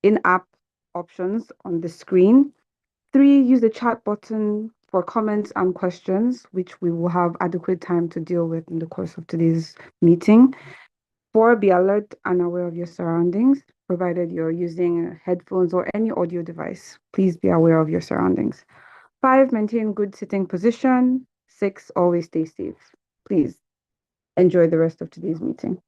in-app options on the screen. 3, use the chat button for comments and questions, which we will have adequate time to deal with in the course of today's meeting. 4, be alert and aware of your surroundings, provided you're using headphones or any audio device. Please be aware of your surroundings. 5, maintain good sitting position. 6, always stay safe. Please enjoy the rest of today's meeting.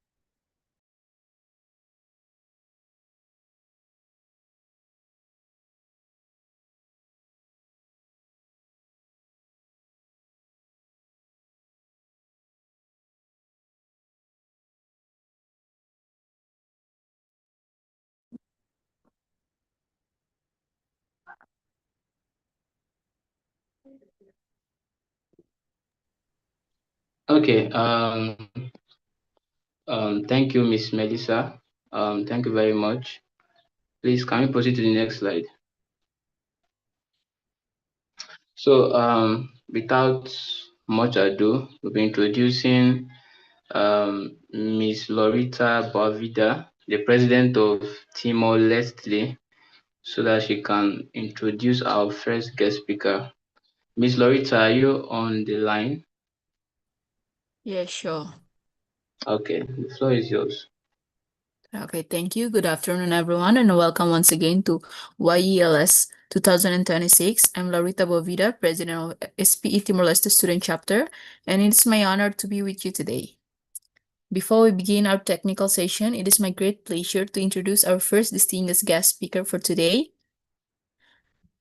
Okay. Thank you, Miss Melissa. Thank you very much. Please, can we proceed to the next slide? So, without much ado, we'll be introducing Miss Lorita Bovida, the president of Timor-Leste, so that she can introduce our first guest speaker. Miss Lorita, are you on the line? Yeah, sure. Okay, the floor is yours. Okay, thank you. Good afternoon, everyone, and welcome once again to YELS 2026. I'm Laurita Bovida, President of SPE Timor-Leste Student Chapter, and it's my honor to be with you today. Before we begin our technical session, it is my great pleasure to introduce our first distinguished guest speaker for today.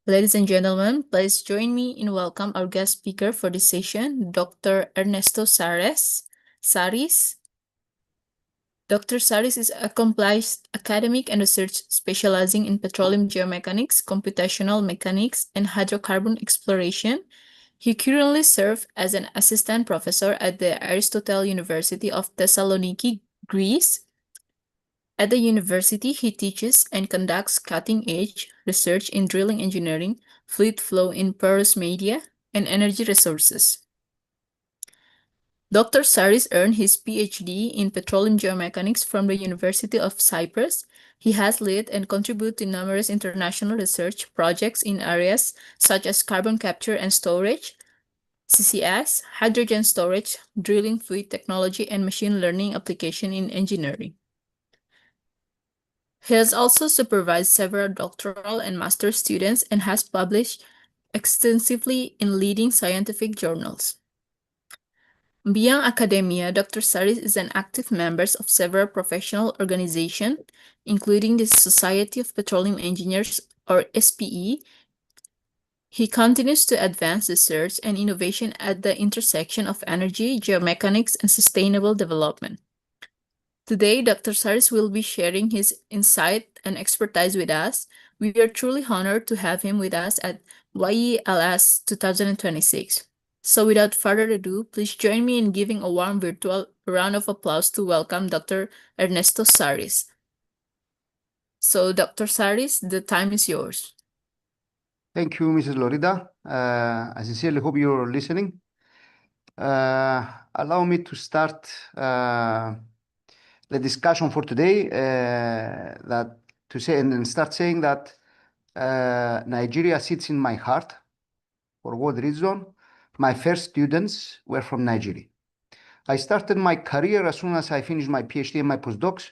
Ladies and gentlemen, please join me in welcome our guest speaker for this session, Dr. Ernesto Saris. Dr. Saris is a accomplished academic and research specializing in petroleum geomechanics, computational mechanics, and hydrocarbon exploration. He currently serves as an assistant professor at the Aristotle University of Thessaloniki, Greece. At the university, he teaches and conducts cutting-edge research in drilling engineering, fluid flow in porous media, and energy resources. Dr. Saris earned his PhD in petroleum geomechanics from the University of Cyprus. He has led and contributed to numerous international research projects in areas such as carbon capture and storage, CCS, hydrogen storage, drilling fluid technology, and machine learning application in engineering. He has also supervised several doctoral and master's students and has published extensively in leading scientific journals. Beyond academia, Dr. Saris is an active member of several professional organizations, including the Society of Petroleum Engineers, or SPE. He continues to advance research and innovation at the intersection of energy, geomechanics, and sustainable development. Today, Dr. Saris will be sharing his insight and expertise with us. We are truly honored to have him with us at YELS 2026. So without further ado, please join me in giving a warm virtual round of applause to welcome Dr. Ernesto Saris. So Dr. Saris, the time is yours. Thank you, Mrs. Lorita. I sincerely hope you're listening. Allow me to start the discussion for today start saying that Nigeria sits in my heart. For what reason? My first students were from Nigeria. I started my career as soon as I finished my PhD and my postdocs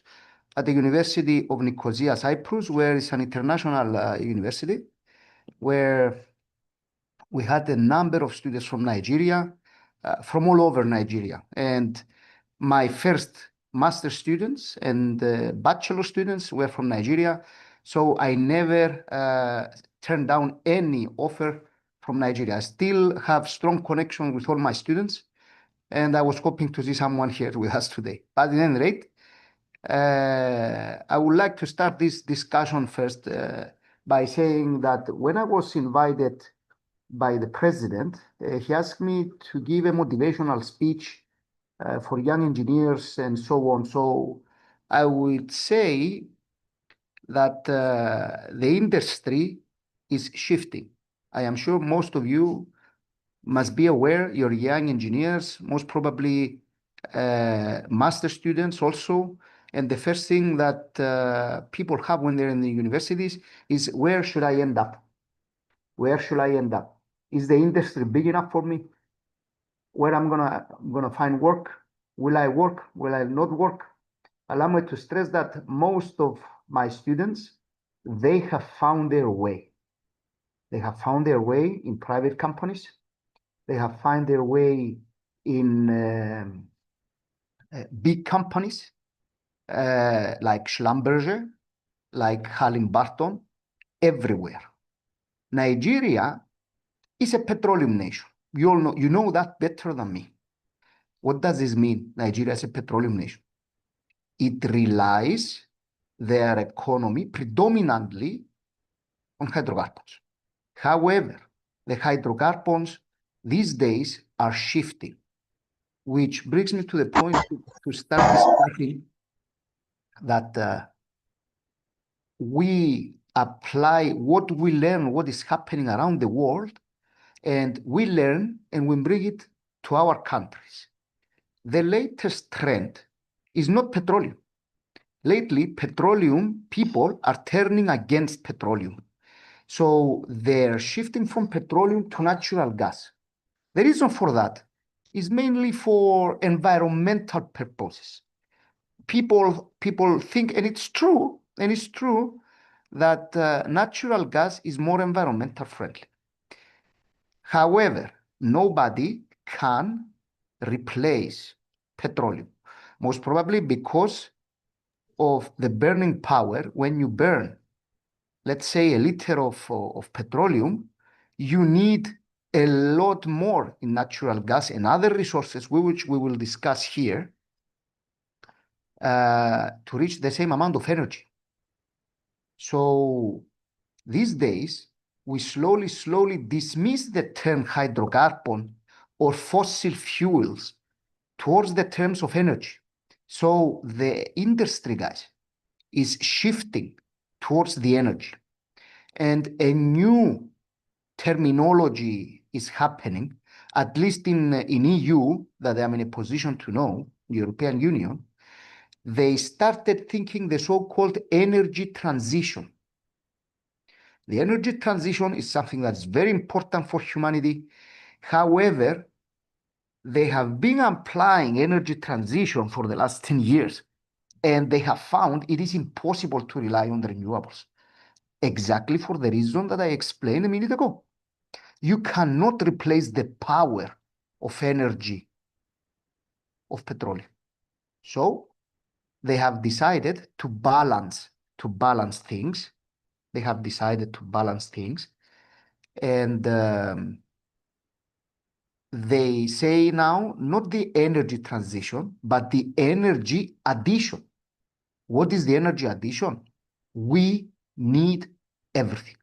at the University of Nicosia, Cyprus, where it's an international university, where we had a number of students from Nigeria, from all over Nigeria. And my first master students and bachelor students were from Nigeria. So I never turned down any offer from Nigeria. I still have strong connection with all my students, and I was hoping to see someone here with us today. But at any rate, I would like to start this discussion first by saying that when I was invited by the president, he asked me to give a motivational speech for young engineers and so on. So I would say that the industry is shifting. I am sure most of you must be aware, you're young engineers, most probably master students also, And the first thing that people have when they're in the universities is, where should I end up? Where should I end up? Is the industry big enough for me? Where I'm gonna find work? Will I work? Will I not work? Allow me to stress that most of my students, they have found their way. They have found their way in private companies. They have found their way in big companies like Schlumberger, like Halliburton, everywhere. Nigeria is a petroleum nation. You know that better than me. What does this mean? Nigeria is a petroleum nation. It relies their economy predominantly on hydrocarbons. However, the hydrocarbons these days are shifting, which brings me to the point to start discussing that we apply what we learn, what is happening around the world, and we learn and we bring it to our countries. The latest trend is not petroleum. Lately, petroleum people are turning against petroleum. So they're shifting from petroleum to natural gas. The reason for that is mainly for environmental purposes. People think, and it's true, that natural gas is more environmental friendly. However, nobody can replace petroleum, most probably because of the burning power. When you burn, let's say, a liter of petroleum, you need a lot more in natural gas and other resources, which we will discuss here, to reach the same amount of energy. So these days, we slowly dismiss the term hydrocarbon or fossil fuels towards the terms of energy. So the industry, guys, is shifting towards the energy. And a new terminology is happening, at least in EU, that I'm in a position to know, the European Union. They started thinking the so-called energy transition. The energy transition is something that's very important for humanity. However, they have been applying energy transition for the last 10 years, and they have found it is impossible to rely on the renewables, exactly for the reason that I explained a minute ago. You cannot replace the power of energy of petroleum. So they have decided to balance things. They have decided to balance things. And they say now, not the energy transition, but the energy addition. What is the energy addition? We need everything.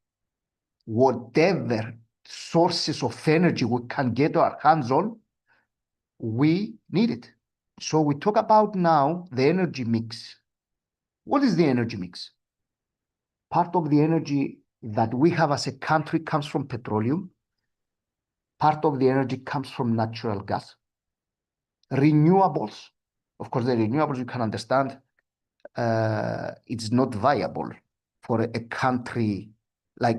Whatever sources of energy we can get our hands on, we need it. So we talk about now the energy mix. What is the energy mix? Part of the energy that we have as a country comes from petroleum. Part of the energy comes from natural gas. Renewables. Of course, the renewables, you can understand, it's not viable for a country like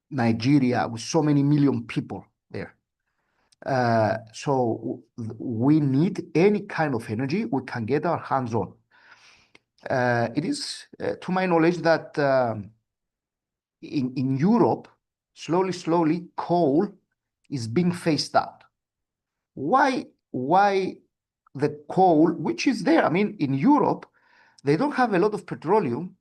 Nigeria with so many million people there. So we need any kind of energy we can get our hands on. It is, to my knowledge, that in Europe, slowly, coal is being phased out. Why the coal, which is there? I mean, in Europe, they don't have a lot of petroleum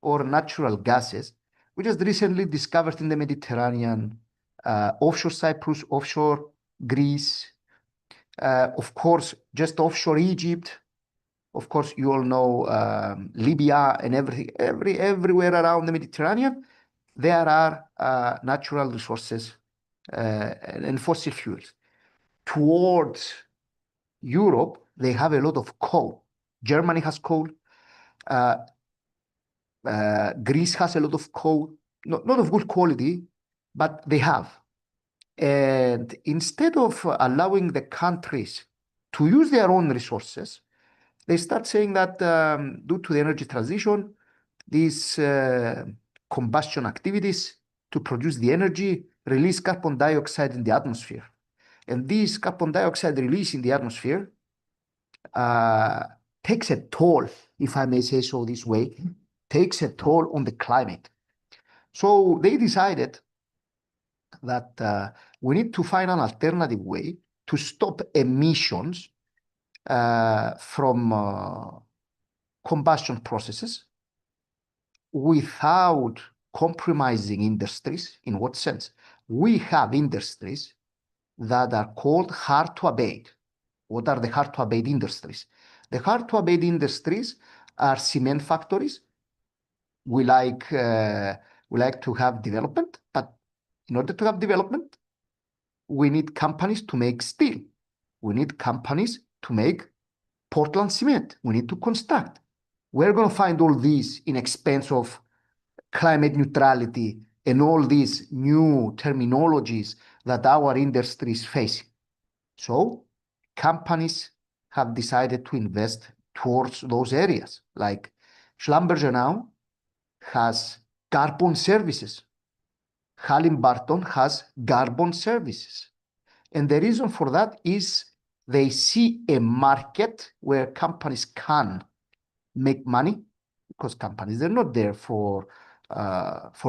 or natural gases. We just recently discovered in the Mediterranean, offshore Cyprus, offshore Greece, of course, just offshore Egypt. Of course, you all know Libya and everywhere around the Mediterranean, there are natural resources and fossil fuels. Towards Europe, they have a lot of coal. Germany has coal. Greece has a lot of coal, not of good quality, but they have. And instead of allowing the countries to use their own resources, They start saying that due to the energy transition, these combustion activities to produce the energy release carbon dioxide in the atmosphere. And this carbon dioxide release in the atmosphere takes a toll, if I may say so this way, takes a toll on the climate. So they decided that we need to find an alternative way to stop emissions from combustion processes without compromising industries. In what sense? We have industries that are called hard to abate. What are the hard to abate industries? The hard to abate industries are cement factories. We like to have development, but in order to have development, we need companies to make steel. We need companies to make Portland cement. We need to construct. We're going to find all these in expense of climate neutrality and all these new terminologies that our industry is facing. So companies have decided to invest towards those areas. Like Schlumberger now has carbon services. Halliburton has carbon services. And the reason for that is they see a market where companies can make money, because companies, they're not there for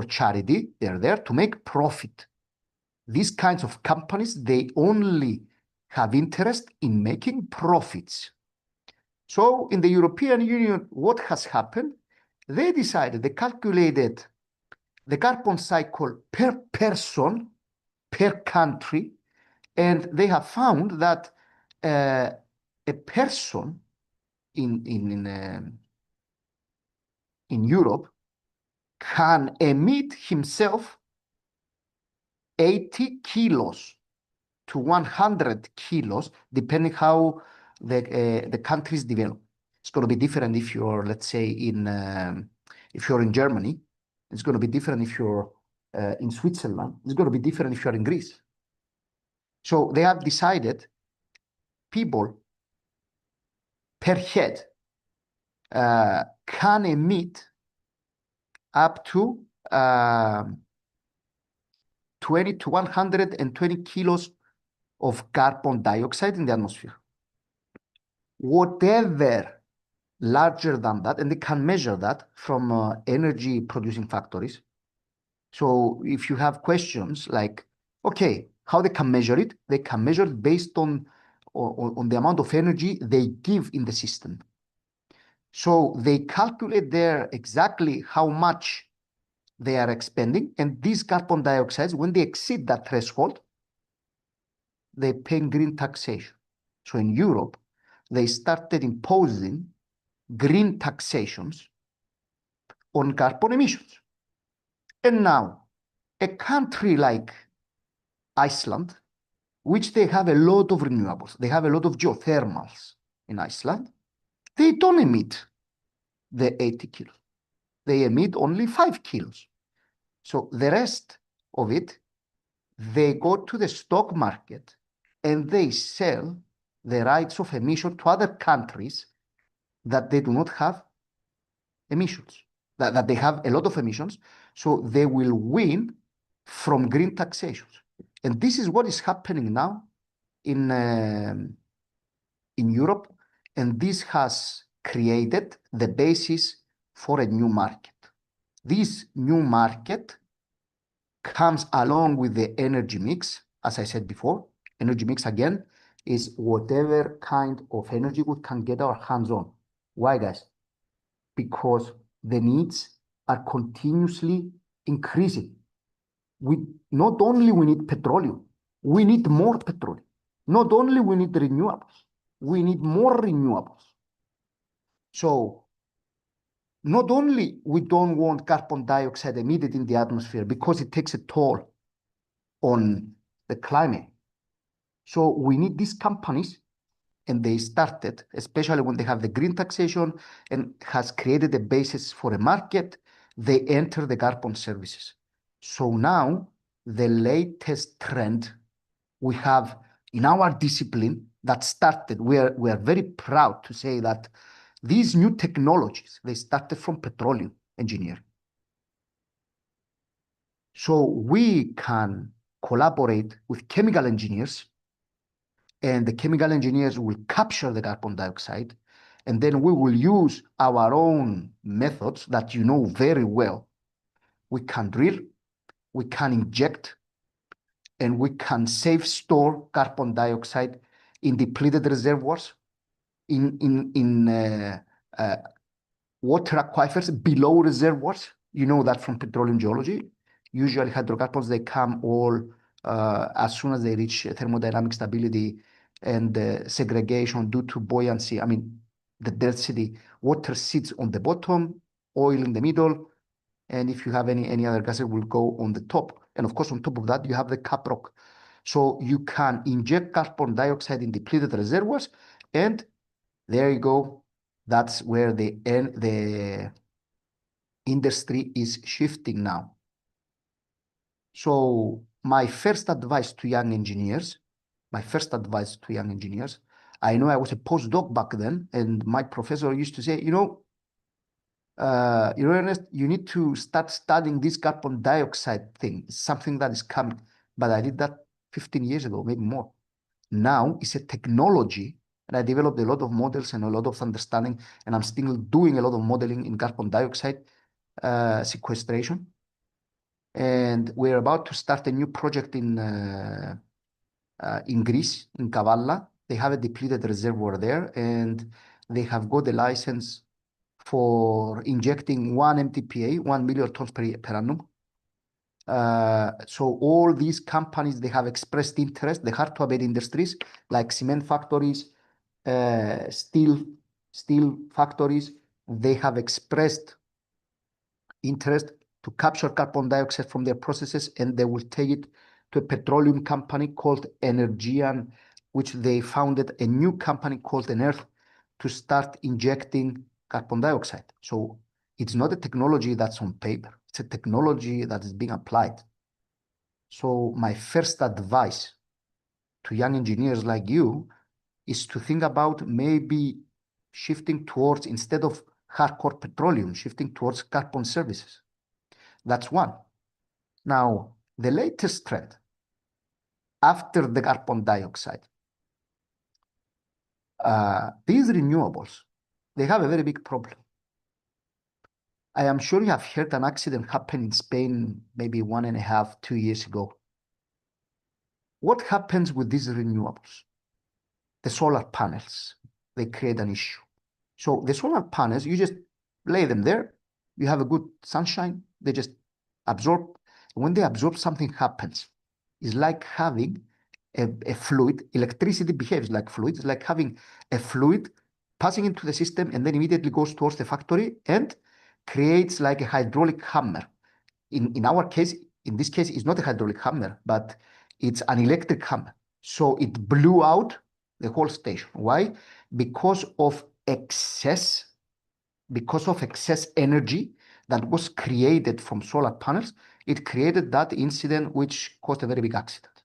charity. They're there to make profit. These kinds of companies, they only have interest in making profits. So in the European Union, what has happened? They decided, they calculated the carbon cycle per person, per country, and they have found that a person in Europe can emit himself 80 kilos to 100 kilos, depending how the countries develop. It's going to be different if you're, let's say, if you're in Germany. It's going to be different if you're in Switzerland. It's going to be different if you're in Greece. So they have decided people per head can emit up to 20 to 120 kilos of carbon dioxide in the atmosphere. Whatever larger than that, and they can measure that from energy producing factories. So if you have questions like, okay, how they can measure it? They can measure it based on the amount of energy they give in the system. So they calculate there exactly how much they are expending, and these carbon dioxides, when they exceed that threshold, they pay green taxation. So in Europe, they started imposing green taxations on carbon emissions. And now, a country like Iceland, which they have a lot of renewables, they have a lot of geothermals in Iceland, they don't emit the 80 kilos. They emit only 5 kilos. So the rest of it, they go to the stock market and they sell the rights of emission to other countries that they do not have emissions, that they have a lot of emissions, so they will win from green taxations. And this is what is happening now in Europe, and this has created the basis for a new market. This new market comes along with the energy mix, as I said before. Energy mix, again, is whatever kind of energy we can get our hands on. Why, guys? Because the needs are continuously increasing. We not only we need petroleum, we need more petroleum. Not only we need renewables, we need more renewables. So not only we don't want carbon dioxide emitted in the atmosphere because it takes a toll on the climate. So we need these companies, and they started, especially when they have the green taxation and has created a basis for a market, they enter the carbon services. So now the latest trend we have in our discipline, that started. We are very proud to say that these new technologies, they started from petroleum engineering. So we can collaborate with chemical engineers, and the chemical engineers will capture the carbon dioxide, and then we will use our own methods that you know very well. We can drill, we can inject, and we can store carbon dioxide in depleted reservoirs, in water aquifers below reservoirs. You know that from petroleum geology. Usually hydrocarbons, they come all as soon as they reach thermodynamic stability and segregation due to buoyancy. I mean, the density, water sits on the bottom, oil in the middle, and if you have any other gas, it will go on the top. And of course, on top of that, you have the cap rock. So you can inject carbon dioxide in depleted reservoirs, and there you go. That's where the industry is shifting now. So my first advice to young engineers, I know I was a postdoc back then, and my professor used to say, Ernest, you need to start studying this carbon dioxide thing. It's something that is coming. But I did that 15 years ago, maybe more. Now it's a technology, and I developed a lot of models and a lot of understanding, and I'm still doing a lot of modeling in carbon dioxide sequestration. And we're about to start a new project in Greece, in Kavalla. They have a depleted reservoir there, and they have got the license for injecting 1 MTPA, 1 million tons per annum. So all these companies, they have expressed interest, the hard-to-abate industries like cement factories, steel factories, they have expressed interest to capture carbon dioxide from their processes, and they will take it to a petroleum company called Energean, which they founded a new company called Earth to start injecting carbon dioxide. So it's not a technology that's on paper. It's a technology that is being applied. So my first advice to young engineers like you is to think about maybe shifting towards, instead of hardcore petroleum, shifting towards carbon services. That's one. Now, the latest trend after the carbon dioxide, these renewables, they have a very big problem. I am sure you have heard an accident happened in Spain maybe 1.5, 2 years ago. What happens with these renewables? The solar panels, they create an issue. So the solar panels, you just lay them there, you have a good sunshine, they just absorb. When they absorb, something happens. It's like having a fluid. Electricity behaves like fluid. It's like having a fluid passing into the system and then immediately goes towards the factory and creates like a hydraulic hammer. In our case, in this case, it's not a hydraulic hammer, but it's an electric hammer. So it blew out the whole station. Why? Because of excess energy that was created from solar panels. It created that incident, which caused a very big accident.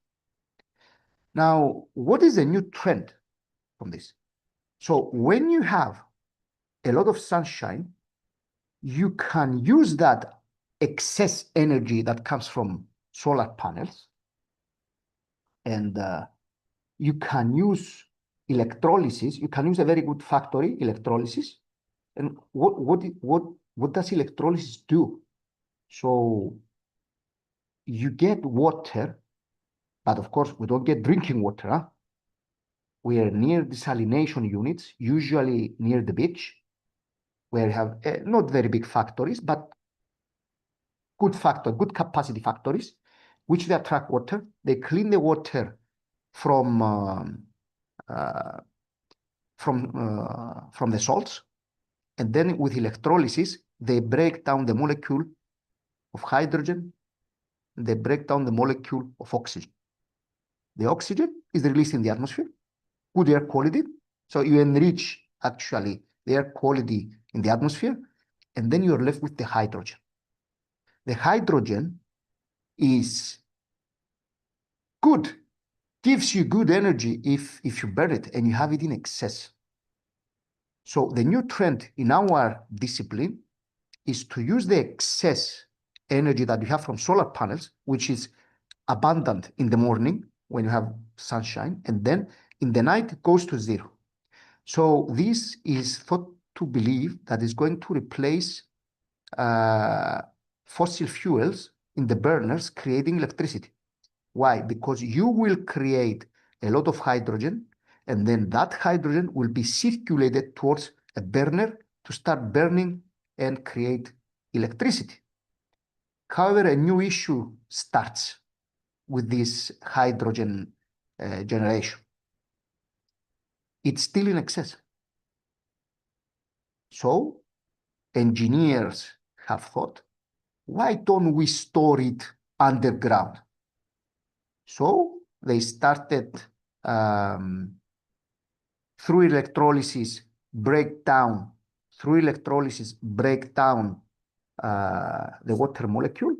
Now, what is the new trend from this? So when you have a lot of sunshine, you can use that excess energy that comes from solar panels, and you can use electrolysis. You can use a very good factory, electrolysis. And what does electrolysis do? So you get water, but of course we don't get drinking water. Huh? We are near desalination units, usually near the beach, where you have not very big factories, but good capacity factories, which they attract water. They clean the water from the salts, and then with electrolysis, they break down the molecule of hydrogen, they break down the molecule of oxygen. The oxygen is released in the atmosphere, good air quality. So you enrich actually the air quality in the atmosphere, and then you're left with the hydrogen. The hydrogen is good gives you good energy if you burn it and you have it in excess. So the new trend in our discipline is to use the excess energy that you have from solar panels, which is abundant in the morning when you have sunshine, and then in the night it goes to zero. So this is thought to believe that is going to replace fossil fuels in the burners creating electricity. Why? Because you will create a lot of hydrogen, and then that hydrogen will be circulated towards a burner to start burning and create electricity. However, a new issue starts with this hydrogen generation. It's still in excess. So engineers have thought, why don't we store it underground? So they started through electrolysis break down the water molecule,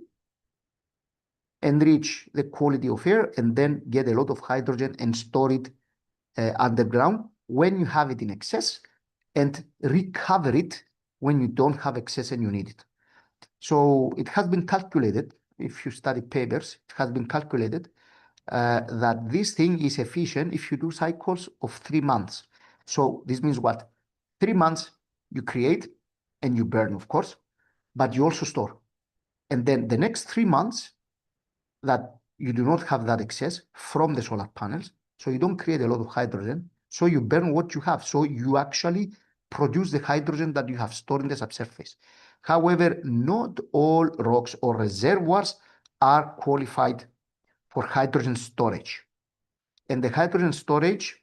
enrich the quality of air, and then get a lot of hydrogen and store it underground when you have it in excess, and recover it when you don't have excess and you need it. So it has been calculated, if you study papers, it has been calculated that this thing is efficient if you do cycles of 3 months. So this means what? 3 months you create and you burn, of course, but you also store. And then the next 3 months that you do not have that excess from the solar panels, so you don't create a lot of hydrogen, so you burn what you have. So you actually produce the hydrogen that you have stored in the subsurface. However, not all rocks or reservoirs are qualified for hydrogen storage. And the hydrogen storage,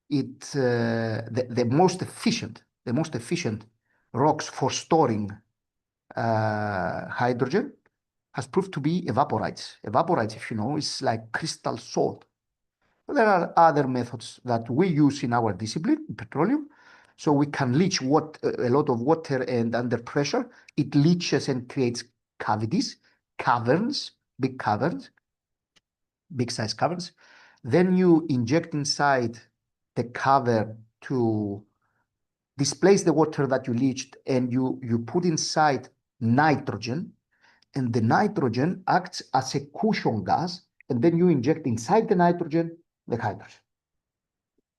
the most efficient rocks for storing hydrogen has proved to be evaporites. Evaporites, if you know, is like crystal salt. There are other methods that we use in our discipline, petroleum. So we can leach a lot of water, and under pressure, it leaches and creates cavities, caverns, big size caverns. Then you inject inside the cavern to displace the water that you leached, and you put inside nitrogen, and the nitrogen acts as a cushion gas, and then you inject inside the nitrogen the hydrogen.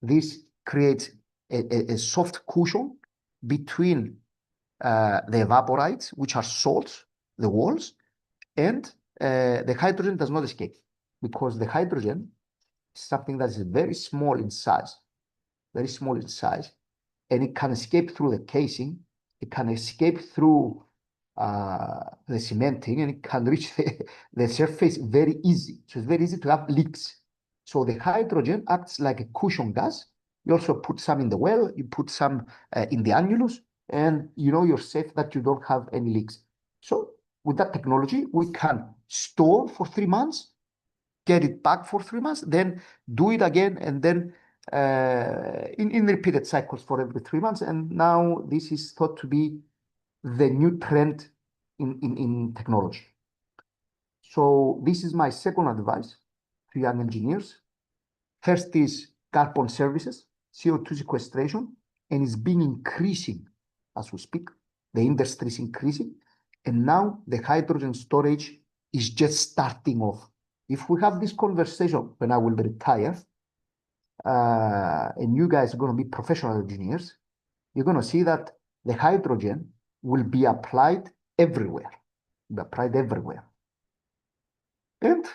This creates a soft cushion between the evaporites, which are salts, the walls, and the hydrogen does not escape, because the hydrogen is something that is very small in size, and it can escape through the casing, it can escape through the cementing, and it can reach the surface very easy. So it's very easy to have leaks. So the hydrogen acts like a cushion gas. You also put some in the well, you put some in the annulus, and you know you're safe that you don't have any leaks. So with that technology, we can store for 3 months, get it back for 3 months, then do it again, and then in repeated cycles for every 3 months. And now this is thought to be the new trend in technology. So this is my second advice to young engineers. First is carbon services, CO2 sequestration, and it's been increasing as we speak. The industry is increasing, and now the hydrogen storage is just starting off. If we have this conversation when I will be retired, and you guys are going to be professional engineers, you're going to see that the hydrogen will be applied everywhere. And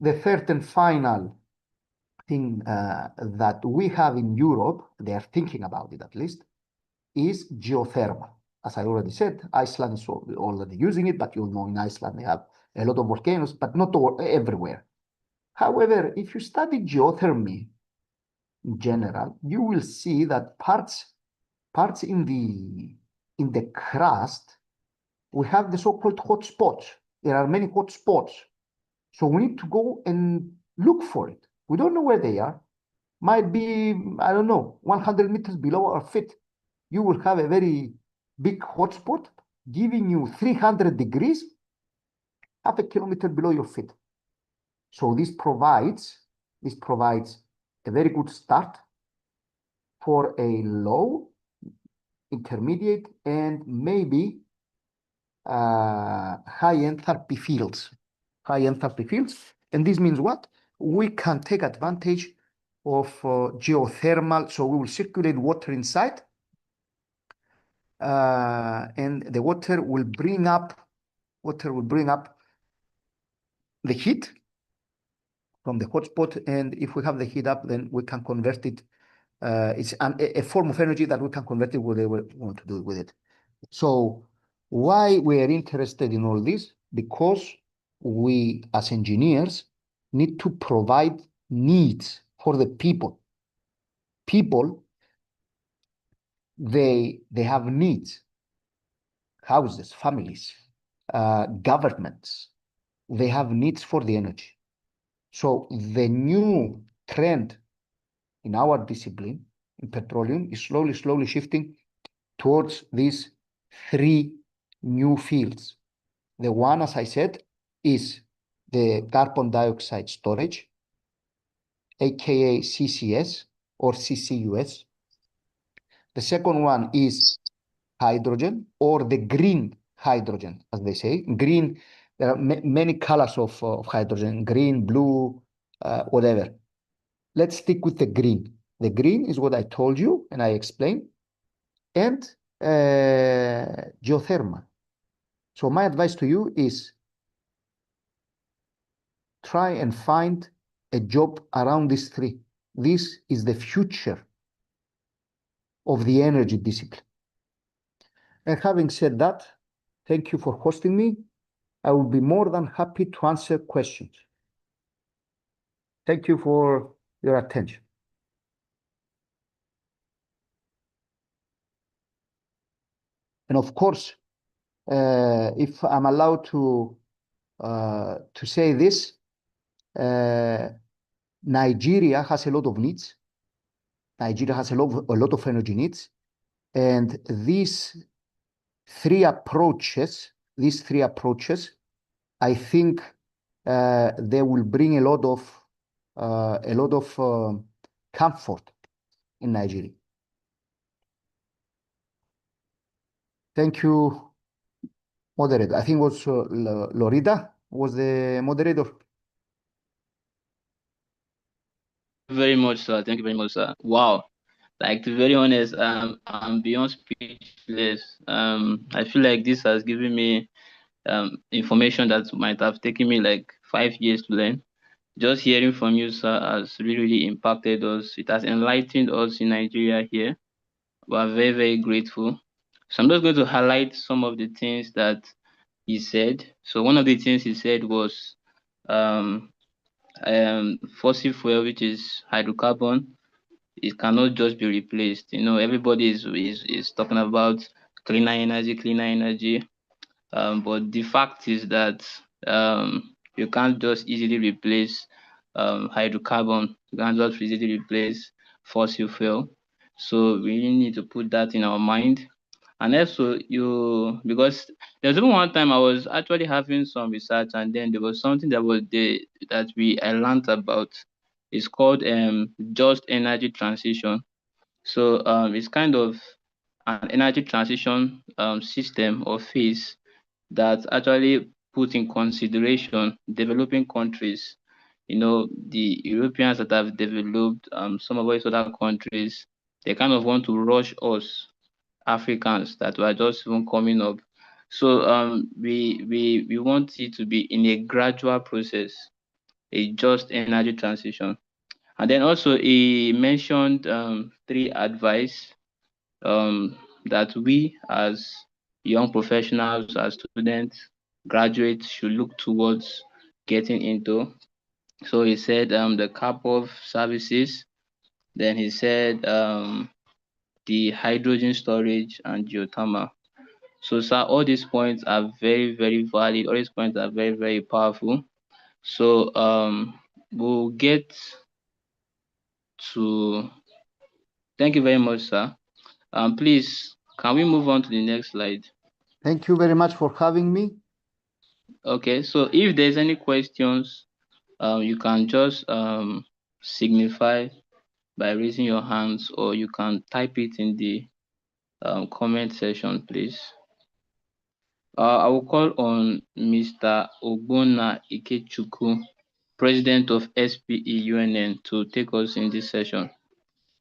the third and final thing that we have in Europe, they are thinking about it at least, is geothermal. As I already said, Iceland is already using it, but you'll know in Iceland they have a lot of volcanoes, but not everywhere. However, if you study geothermy in general, you will see that parts in the crust, we have the so-called hot spots. There are many hot spots. So we need to go and look for it. We don't know where they are. Might be, I don't know, 100 meters below our feet. You will have a very big hotspot giving you 300 degrees, half a kilometer below your feet. So this provides This provides a very good start for a low, intermediate, and maybe high enthalpy fields. High enthalpy fields. And this means what? We can take advantage of geothermal. So we will circulate water inside, and the water will bring up the heat from the hotspot. And if we have the heat up, then we can convert it. It's a form of energy that we can convert it whatever we want to do with it. So why we are interested in all this? Because we, as engineers, need to provide needs for the people. People, they have needs, houses, families, governments, they have needs for the energy. So the new trend in our discipline, in petroleum, is slowly shifting towards these three new fields. The one, as I said, is the carbon dioxide storage, aka CCS or CCUS. The second one is hydrogen, or the green hydrogen, as they say. Green, there are many colors of hydrogen, green, blue, whatever. Let's stick with the green. The green is what I told you and I explained, and geothermal. So my advice to you is try and find a job around these three. This is the future of the energy discipline. And having said that, thank you for hosting me. I will be more than happy to answer questions. Thank you for your attention. And of course, if I'm allowed to say this, Nigeria has a lot of needs. Nigeria has a lot of energy needs, and these three approaches, I think they will bring a lot of comfort in Nigeria. Thank you, moderator. I think it was Lorita was the moderator. Very much, sir. Thank you very much, sir. Wow. Like, to be very honest, I'm beyond speechless. I feel like this has given me information that might have taken me like 5 years to learn. Just hearing from you, sir, has really impacted us. It has enlightened us in Nigeria here. We are very, very grateful. So I'm just going to highlight some of the things that he said. So one of the things he said was fossil fuel, which is hydrocarbon. It cannot just be replaced. You know, everybody is talking about cleaner energy. But the fact is that you can't just easily replace hydrocarbon. You can't just easily replace fossil fuel. So we really need to put that in our mind. And also, because there's even one time I was actually having some research, and then there was something that I learned about. It's called just energy transition. So it's kind of an energy transition system or phase that actually put in consideration developing countries. You know, the Europeans that have developed, some of these other countries, they kind of want to rush us Africans that were just even coming up. So we want it to be in a gradual process, a just energy transition. And then also he mentioned three advice that we as young professionals, as students, graduates should look towards getting into. So he said the cap of services. Then he said the hydrogen storage and geothermal. So, sir, all these points are very, very valid. All these points are very, very powerful. So, we'll get to. Thank you very much, sir. Please, can we move on to the next slide? Thank you very much for having me. Okay, so if there's any questions, you can just signify by raising your hands, or you can type it in the comment section, please. I will call on Mr. Ogbonna Ikechukwu, President of SPE UNN, to take us in this session.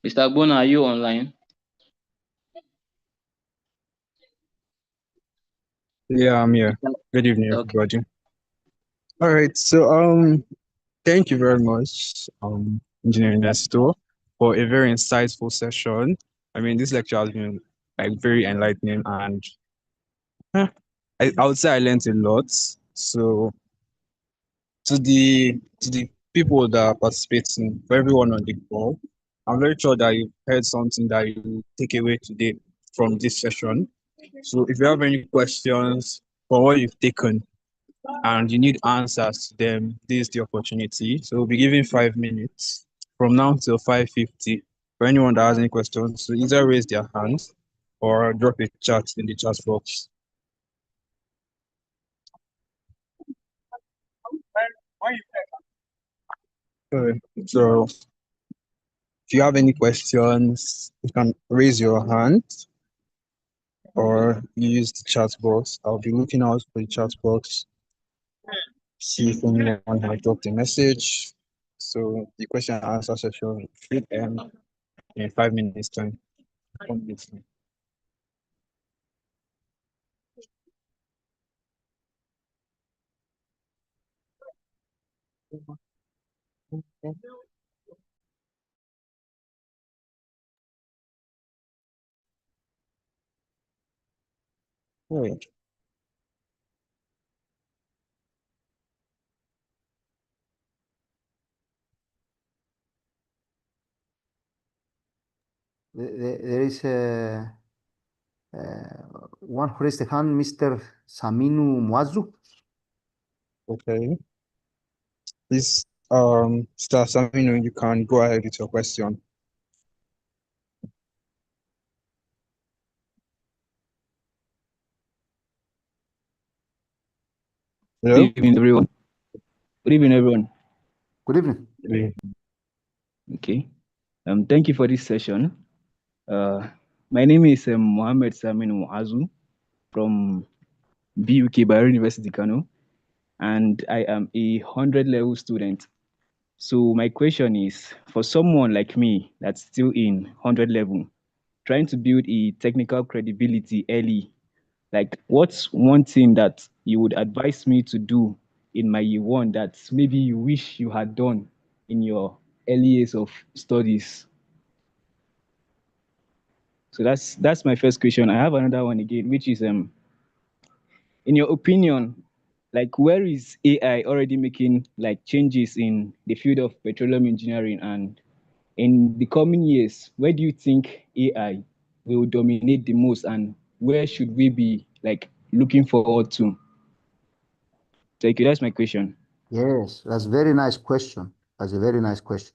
Mr. Ogbonna, are you online? Yeah, I'm here. Good evening, Okay. everybody. All right, so thank you very much, Engineer Nestor, for a very insightful session. I mean, this lecture has been like very enlightening, and I would say I learned a lot. So to the people that are participating, for everyone on the call, I'm very sure that you've heard something that you take away today from this session. So if you have any questions for what you've taken, and you need answers to them, this is the opportunity. So we'll be giving 5 minutes from now till 5:50 for anyone that has any questions. So either raise their hands or drop a chat in the chat box. Okay. So if you have any questions, you can raise your hand or use the chat box. I'll be looking out for the chat box, see if anyone has dropped a message. So the question and answer session should end in 5 minutes time. Right. There is one who raised the hand, Mr. Saminu Mwazu. Okay. Please, Mr. Samino, you can go ahead with your question. Hello? Good evening, everyone. Good evening, everyone. Good evening. Okay. Thank you for this session. My name is Mohammed Samin Muazu from BUK Bayero University, Kano, and I am a 100 level student. So my question is, for someone like me that's still in 100 level, trying to build a technical credibility early, like what's one thing that you would advise me to do in my year one that maybe you wish you had done in your early years of studies? So that's my first question. I have another one again, which is in your opinion, like where is AI already making like changes in the field of petroleum engineering, and in the coming years, where do you think AI will dominate the most, and where should we be like looking forward to? Thank you. That's my question. Yes, that's a very nice question. That's a very nice question.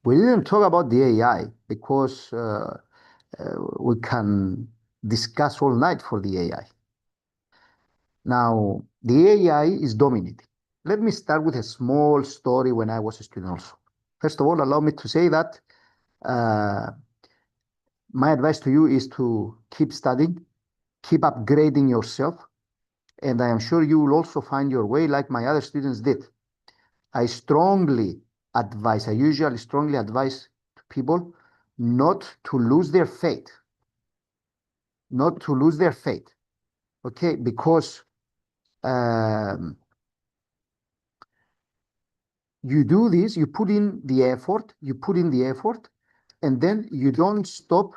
We didn't talk about the AI because we can discuss all night for the AI. Now, the AI is dominating. Let me start with a small story when I was a student also. First of all, allow me to say that my advice to you is to keep studying, keep upgrading yourself, and I am sure you will also find your way like my other students did. I usually strongly advise people not to lose their faith. Not to lose their faith. Okay, because you do this, you put in the effort, and then you don't stop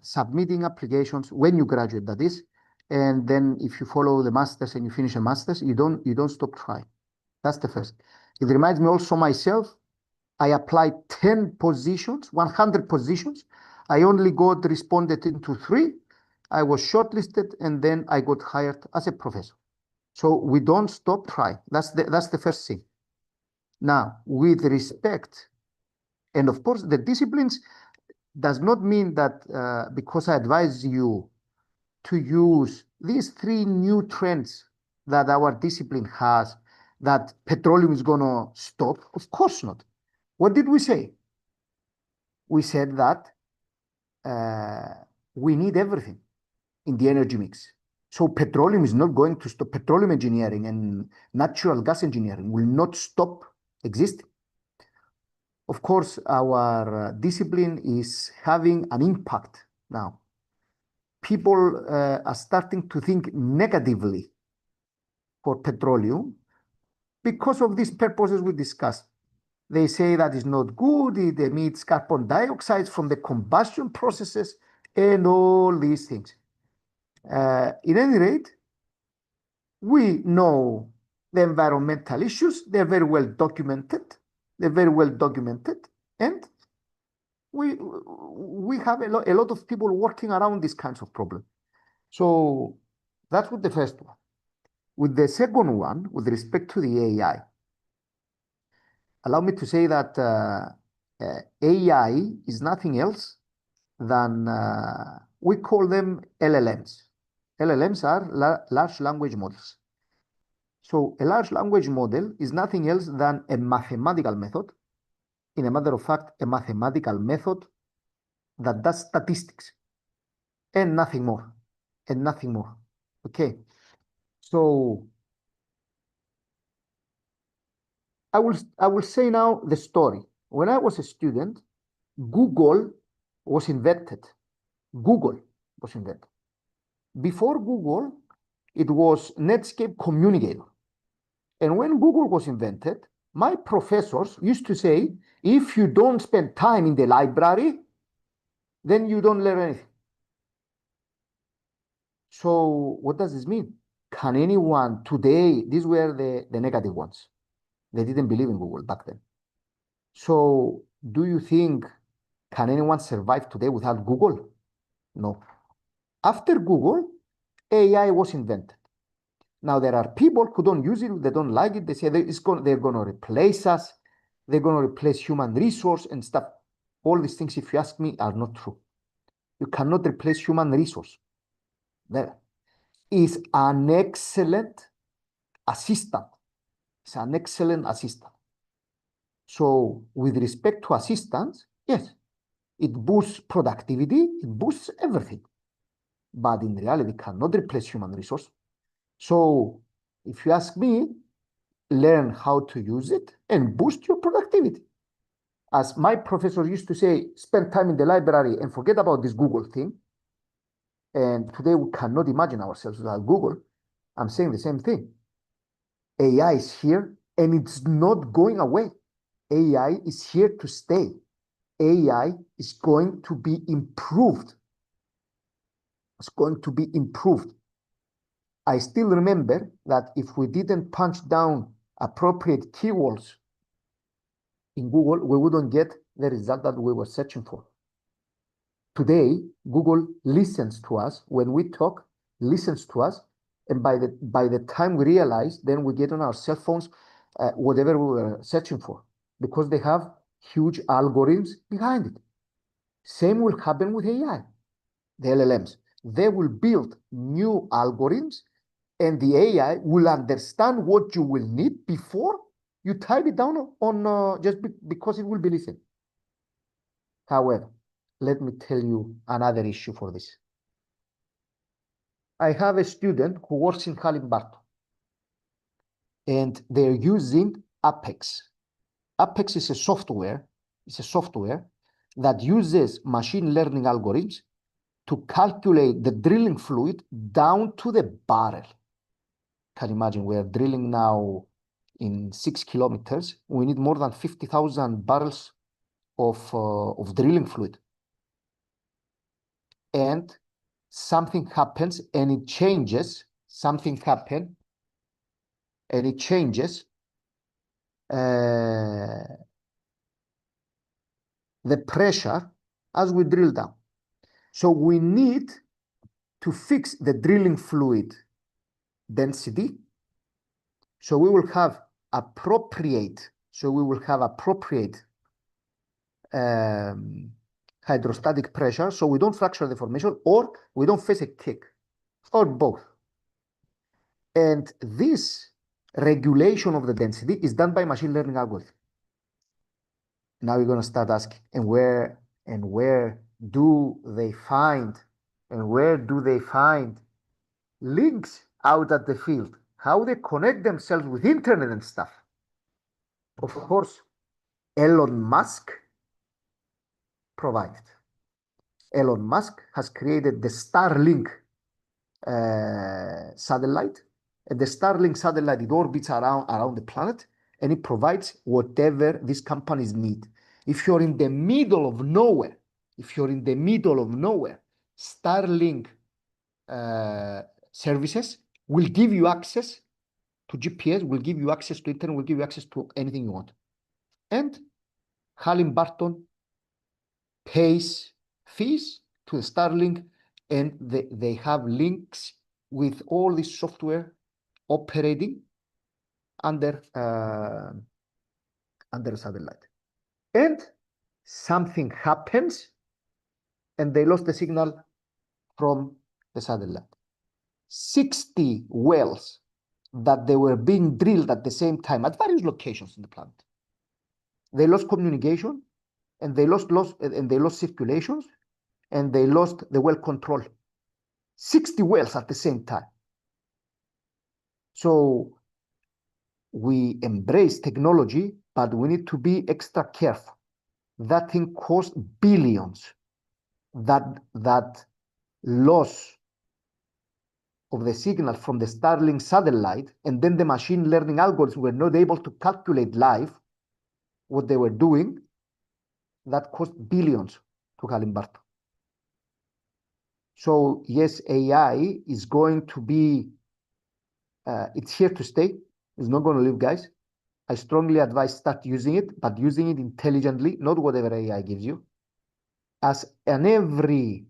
submitting applications when you graduate, that is. And then if you follow the masters and you finish a masters, you don't stop trying. That's the first. It reminds me also myself. I applied 10 positions, 100 positions. I only got responded into 3. I was shortlisted, and then I got hired as a professor. So we don't stop trying. That's the first thing. Now, with respect, and of course, the disciplines does not mean that because I advise you to use these 3 new trends that our discipline has, that petroleum is going to stop. Of course not. What did we say? We said that we need everything in the energy mix. So petroleum is not going to stop. Petroleum engineering and natural gas engineering will not stop existing. Of course, our discipline is having an impact now. People are starting to think negatively for petroleum because of these purposes we discussed. They say that is not good, it emits carbon dioxide from the combustion processes and all these things. In any rate, we know the environmental issues, they're very well documented. They're very well documented. And we have a lot of people working around these kinds of problems. So that's with the first one. With the second one, with respect to the AI, allow me to say that AI is nothing else than we call them LLMs. LLMs are large language models. So a large language model is nothing else than a mathematical method. In a matter of fact, a mathematical method that does statistics and nothing more, and nothing more. Okay. So I will say now the story. When I was a student, Google was invented. Google was invented. Before Google, it was Netscape Communicator. And when Google was invented, my professors used to say, if you don't spend time in the library, then you don't learn anything. So what does this mean? Can anyone today, these were the negative ones. They didn't believe in Google back then. So do you think, can anyone survive today without Google? No. After Google, AI was invented. Now there are people who don't use it, they don't like it, they say they're going to replace us, they're going to replace human resource and stuff. All these things, if you ask me, are not true. You cannot replace human resource. There is an excellent assistant. It's an excellent assistant. So with respect to assistants, yes, it boosts productivity, it boosts everything. But in reality, it cannot replace human resource. So if you ask me, learn how to use it and boost your productivity. As my professor used to say, spend time in the library and forget about this Google thing. And today we cannot imagine ourselves without Google. I'm saying the same thing. AI is here and it's not going away. AI is here to stay. AI is going to be improved. It's going to be improved. I still remember that if we didn't punch down appropriate keywords in Google, we wouldn't get the result that we were searching for. Today, Google listens to us when we talk, listens to us, and by the time we realize, then we get on our cell phones whatever we were searching for, because they have huge algorithms behind it. Same will happen with AI, the LLMs. They will build new algorithms, and the AI will understand what you will need before you type it down on because it will be listening. However, let me tell you another issue for this. I have a student who works in Halliburton, and they're using Apex. Apex is a software. It's a software that uses machine learning algorithms to calculate the drilling fluid down to the barrel. Can imagine we are drilling now in 6 kilometers. We need more than 50,000 barrels of drilling fluid. And something happens and it changes. Something happens and it changes the pressure as we drill down. So we need to fix the drilling fluid density. So we will have appropriate hydrostatic pressure, so we don't fracture the formation or we don't face a kick, or both. And this regulation of the density is done by machine learning algorithm. Now you're going to start asking, and where do they find links out at the field? How they connect themselves with internet and stuff? Of course, Elon Musk provided. Elon Musk has created the Starlink satellite, and the Starlink satellite, it orbits around the planet, and it provides whatever these companies need. If you're in the middle of nowhere, Starlink services will give you access to GPS, will give you access to internet, will give you access to anything you want. And Halliburton pays fees to the Starlink, and they have links with all this software operating under satellite. And something happens, and they lost the signal from the satellite. 60 wells that they were being drilled at the same time at various locations in the planet. They lost communication, and they lost circulations, and they lost the well control. 60 wells at the same time. So we embrace technology, but we need to be extra careful. That thing costs billions. That loss of the signal from the Starlink satellite, and then the machine learning algorithms were not able to calculate live what they were doing, that cost billions to Halliburton. So yes, AI is going to be, it's here to stay. It's not going to leave, guys. I strongly advise start using it, but using it intelligently, not whatever AI gives you. As in every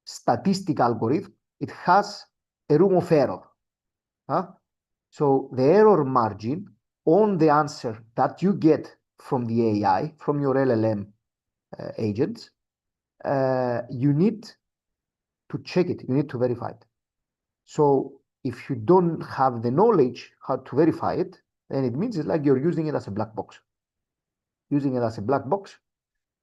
statistic algorithm, it has a room of error. So the error margin on the answer that you get from the AI, from your LLM agents, you need to check it. You need to verify it. So if you don't have the knowledge how to verify it, then it means it's like you're using it as a black box.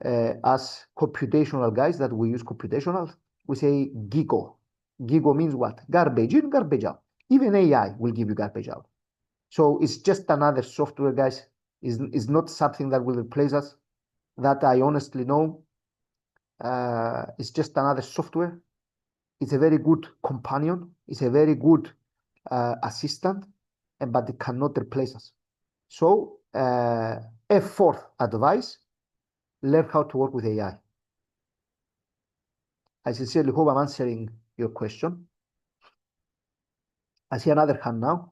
As computational guys that we use computational, we say GIGO. GIGO means what? Garbage in, garbage out. Even AI will give you garbage out. So it's just another software, guys. Is not something that will replace us. That I honestly know. It's just another software. It's a very good companion. It's a very good assistant, but it cannot replace us. So a fourth advice, learn how to work with AI. I sincerely hope I'm answering your question. I see another hand now.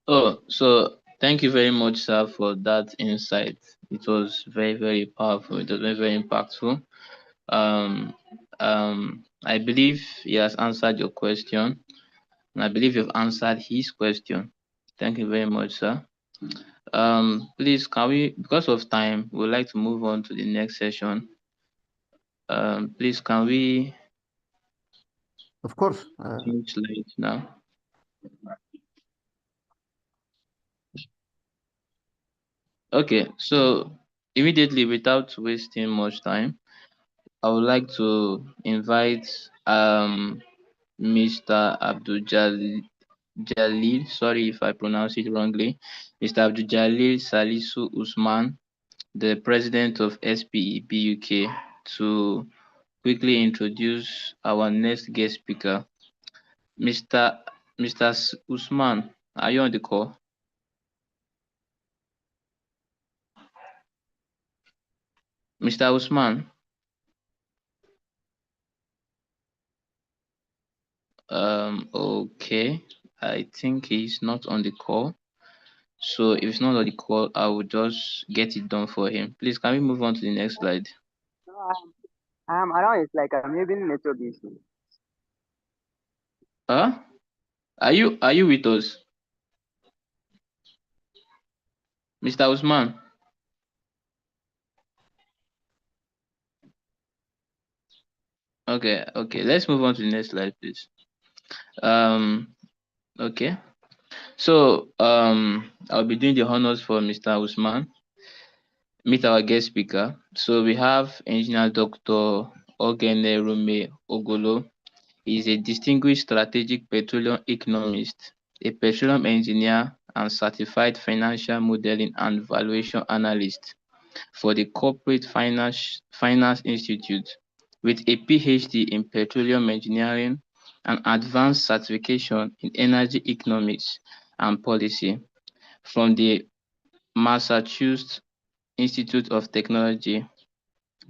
Oh, so thank you very much, sir, for that insight. It was very, very powerful. It was very, very impactful. I believe he has answered your question, and I believe you've answered his question. Thank you very much, sir. Please, can we, because of time, we'd like to move on to the next session. Please, can we Of course. change slides now? Okay, so immediately, without wasting much time, I would like to invite Mr. Abdul Jalil, sorry if I pronounce it wrongly, Mr. Abdul Jalil Salisu Usman, the president of SPE BUK, to quickly introduce our next guest speaker. Mr. Usman, are you on the call? Mr. Usman? Okay, I think he's not on the call. So if it's not on the call, I will just get it done for him. Please, can we move on to the next slide? No, I'm around. It's like I'm maybe network issue. Huh? Are you with us? Mr. Usman? Okay, let's move on to the next slide, please. Okay. So I'll be doing the honors for Mr. Usman. Meet our guest speaker. So we have Engineer Dr. Ogene Rume Ogolo. He is a distinguished strategic petroleum economist, a petroleum engineer, and certified financial modeling and valuation analyst for the Corporate Finance Institute, with a PhD in petroleum engineering and advanced certification in energy economics and policy from the Massachusetts Institute of Technology.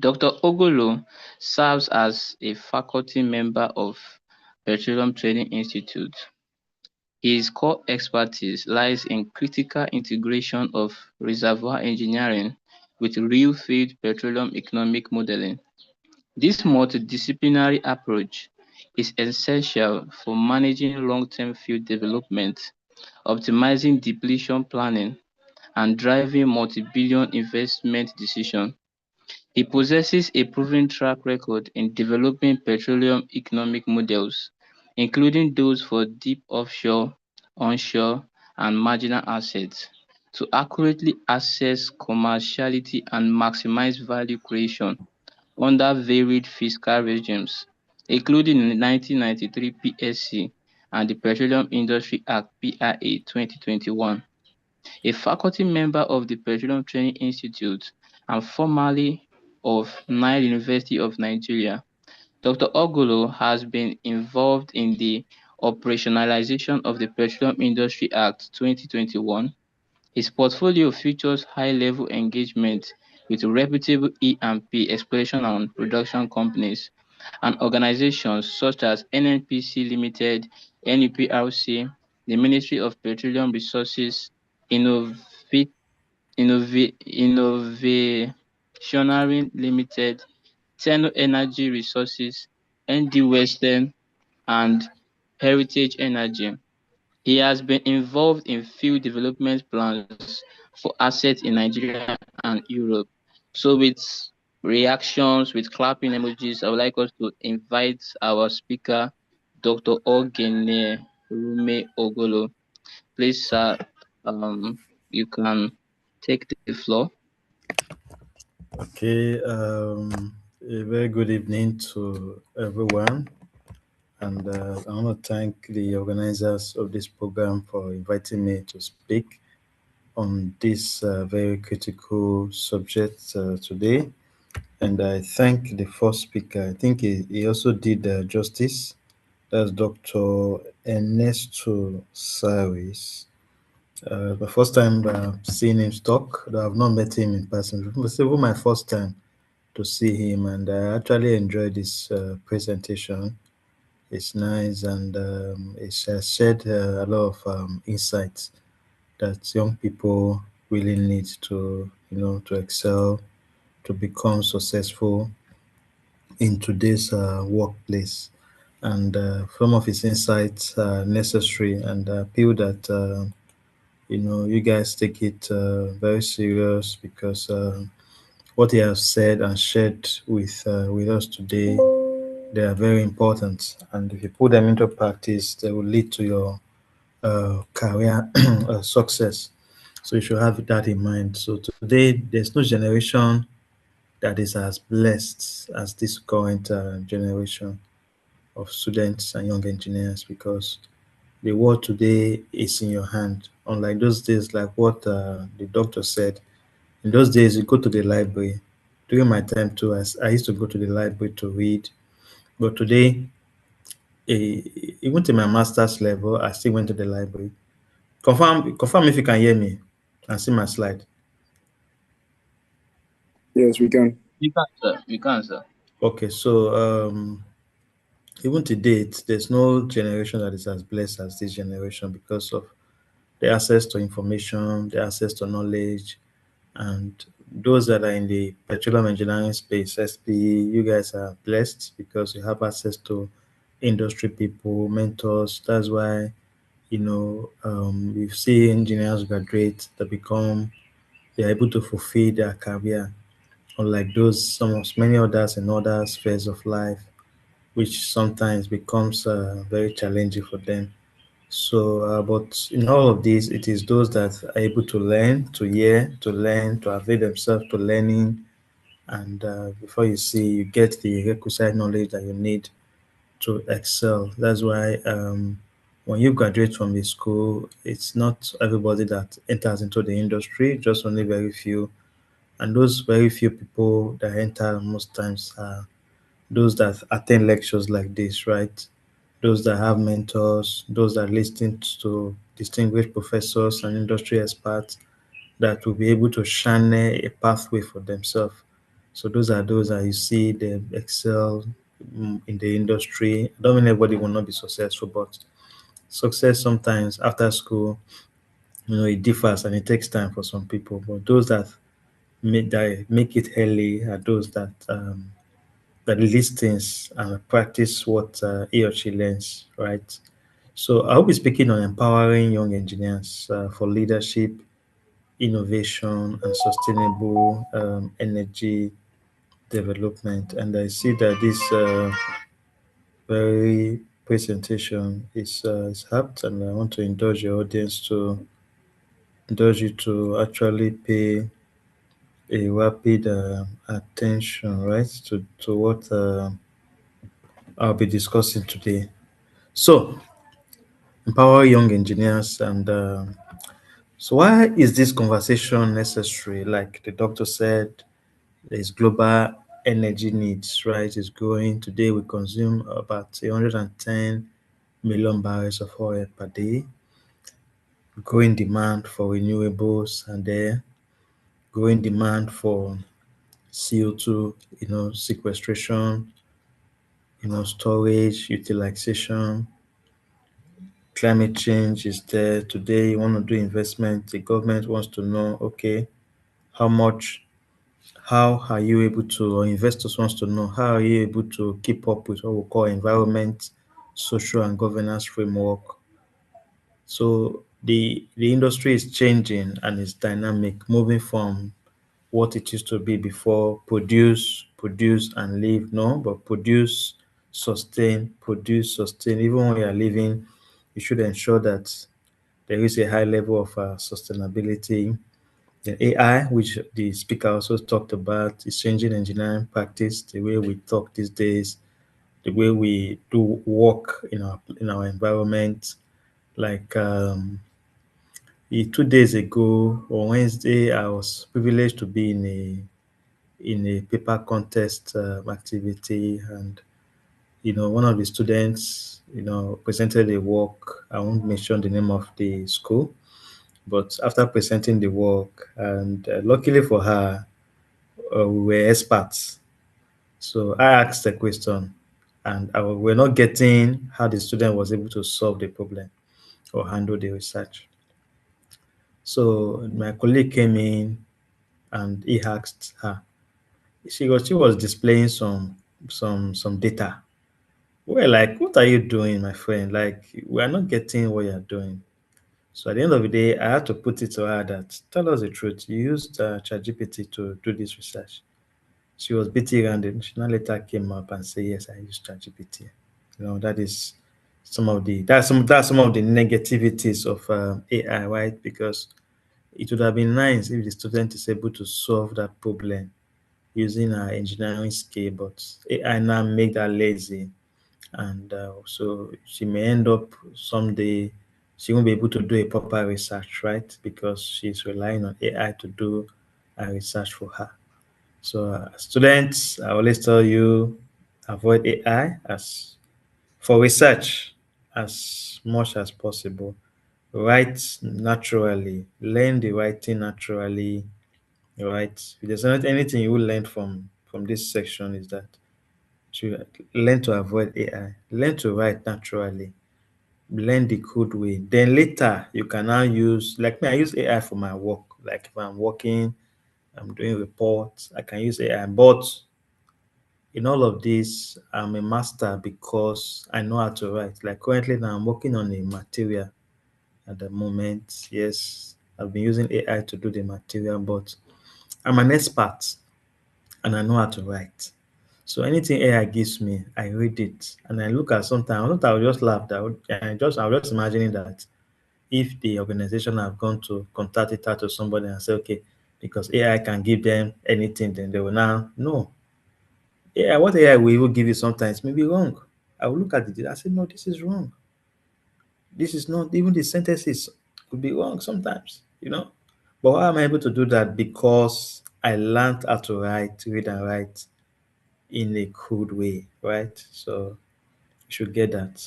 Dr. Ogolo serves as a faculty member of Petroleum Training Institute. His core expertise lies in critical integration of reservoir engineering with real-field petroleum economic modeling. This multidisciplinary approach is essential for managing long-term field development, optimizing depletion planning, and driving multi-billion investment decisions. He possesses a proven track record in developing petroleum economic models, including those for deep offshore, onshore, and marginal assets, to accurately assess commerciality and maximize value creation under varied fiscal regimes, including the 1993 PSC and the Petroleum Industry Act (PIA) 2021. A faculty member of the Petroleum Training Institute and formerly of Nile University of Nigeria, Dr. Ogolo has been involved in the operationalization of the Petroleum Industry Act 2021. His portfolio features high-level engagement with reputable E&P exploration and production companies and organizations such as NNPC Limited, NUPRC, the Ministry of Petroleum Resources, Innova- Innovationary Limited, Tenno Energy Resources, ND Western, and Heritage Energy. He has been involved in field development plans for assets in Nigeria and Europe. So with reactions, with clapping emojis, I would like us to invite our speaker, Dr. Ogene Rume Ogolo. Please, sir, you can take the floor. Okay, a very good evening to everyone. And I want to thank the organizers of this program for inviting me to speak on this very critical subject today. And I thank the first speaker. I think he also did justice. That's Dr. Ernesto Saris. The first time seeing him talk, though I've not met him in person. It was even my first time to see him, and I actually enjoyed this presentation. It's nice, and it has shared a lot of insights that young people really need to, to excel, to become successful in today's workplace. And some of his insights are necessary, and I feel that you guys take it very serious because what he has said and shared with us today, they are very important, and if you put them into practice, they will lead to your career success. So you should have that in mind. So today, there's no generation that is as blessed as this current generation of students and young engineers, because the world today is in your hand. Unlike those days, like what the doctor said, in those days, you go to the library. During my time too, I used to go to the library to read. But today, even to my master's level, I still went to the library. Confirm if you can hear me and see my slide. Yes, we can. You can, sir. You can, sir. Okay, so even to date, there's no generation that is as blessed as this generation because of the access to information, the access to knowledge, and those that are in the petroleum engineering space, SPE, you guys are blessed because you have access to industry people, mentors. That's why we see engineers graduate, they're able to fulfill their career, unlike some of many others in other spheres of life, which sometimes becomes very challenging for them. So, but in all of this, it is those that are able to learn, to hear, to learn, to avail themselves to learning, and before you see, you get the requisite knowledge that you need to excel. That's why when you graduate from the school, it's not everybody that enters into the industry, just only very few. And those very few people that enter most times are those that attend lectures like this, right? Those that have mentors, those that listen to distinguished professors and industry experts that will be able to channel a pathway for themselves. So those are those that you see they excel in the industry. I don't mean everybody will not be successful, but success sometimes after school, it differs and it takes time for some people. But those that make it early are those that listens and practice what he or she learns, right? So I'll be speaking on empowering young engineers for leadership, innovation, and sustainable energy development. And I see that this very presentation is apt, and I want to indulge your audience to indulge you to actually pay a rapid attention, right, to what I'll be discussing today. So, empower young engineers, and so why is this conversation necessary? Like the doctor said, there's global energy needs, right? Is growing. Today we consume about 110 million barrels of oil per day. Growing demand for renewables, and there growing demand for CO2, sequestration, storage, utilization. Climate change is there. Today you want to do investment, the government wants to know, okay, how much, how are you able to, or investors wants to know, how are you able to keep up with what we call environment, social and governance framework. So the industry is changing and is dynamic, moving from what it used to be before: produce and live. No, but produce, sustain. Even when you are living, you should ensure that there is a high level of sustainability. The AI, which the speaker also talked about, is changing engineering practice, the way we talk these days, the way we do work in our environment. Like 2 days ago or Wednesday, I was privileged to be in a paper contest activity, and one of the students presented a work. I won't mention the name of the school, but after presenting the work, and luckily for her, we were experts. So I asked a question, and we're not getting how the student was able to solve the problem or handle the research. So my colleague came in and he asked her. She was displaying some data. We're like, what are you doing, my friend? Like, we are not getting what you're doing. So at the end of the day, I had to put it to her that, tell us the truth. You used ChatGPT to do this research. She was beating around it. She now later came up and said, yes, I used ChatGPT. That is some of the negativities of AI, right? Because it would have been nice if the student is able to solve that problem using her engineering skill, but AI now make that lazy, and so she may end up someday she won't be able to do a proper research, right? Because she's relying on AI to do a research for her. So students, I always tell you, avoid AI as for research as much as possible. Write naturally, learn the writing naturally, right? If there's not anything you will learn from this section is that to learn to avoid AI, learn to write naturally, learn the code way. Then later you can now use, like me, I use AI for my work. Like if I'm working, I'm doing reports, I can use AI. But in all of this, I'm a master because I know how to write. Like currently now I'm working on a material at the moment. Yes, I've been using AI to do the material, but I'm an expert and I know how to write. So anything AI gives me, I read it and I look at sometimes I'll just laugh. I was just imagining that if the organization have gone to contact it out to somebody and say, okay, because AI can give them anything, then they will now no. AI, what AI will even give you sometimes may be wrong. I will look at it. I say, no, this is wrong. This is not even the sentences could be wrong sometimes. But why am I able to do that? Because I learned how to read and write in a good way, right? So you should get that.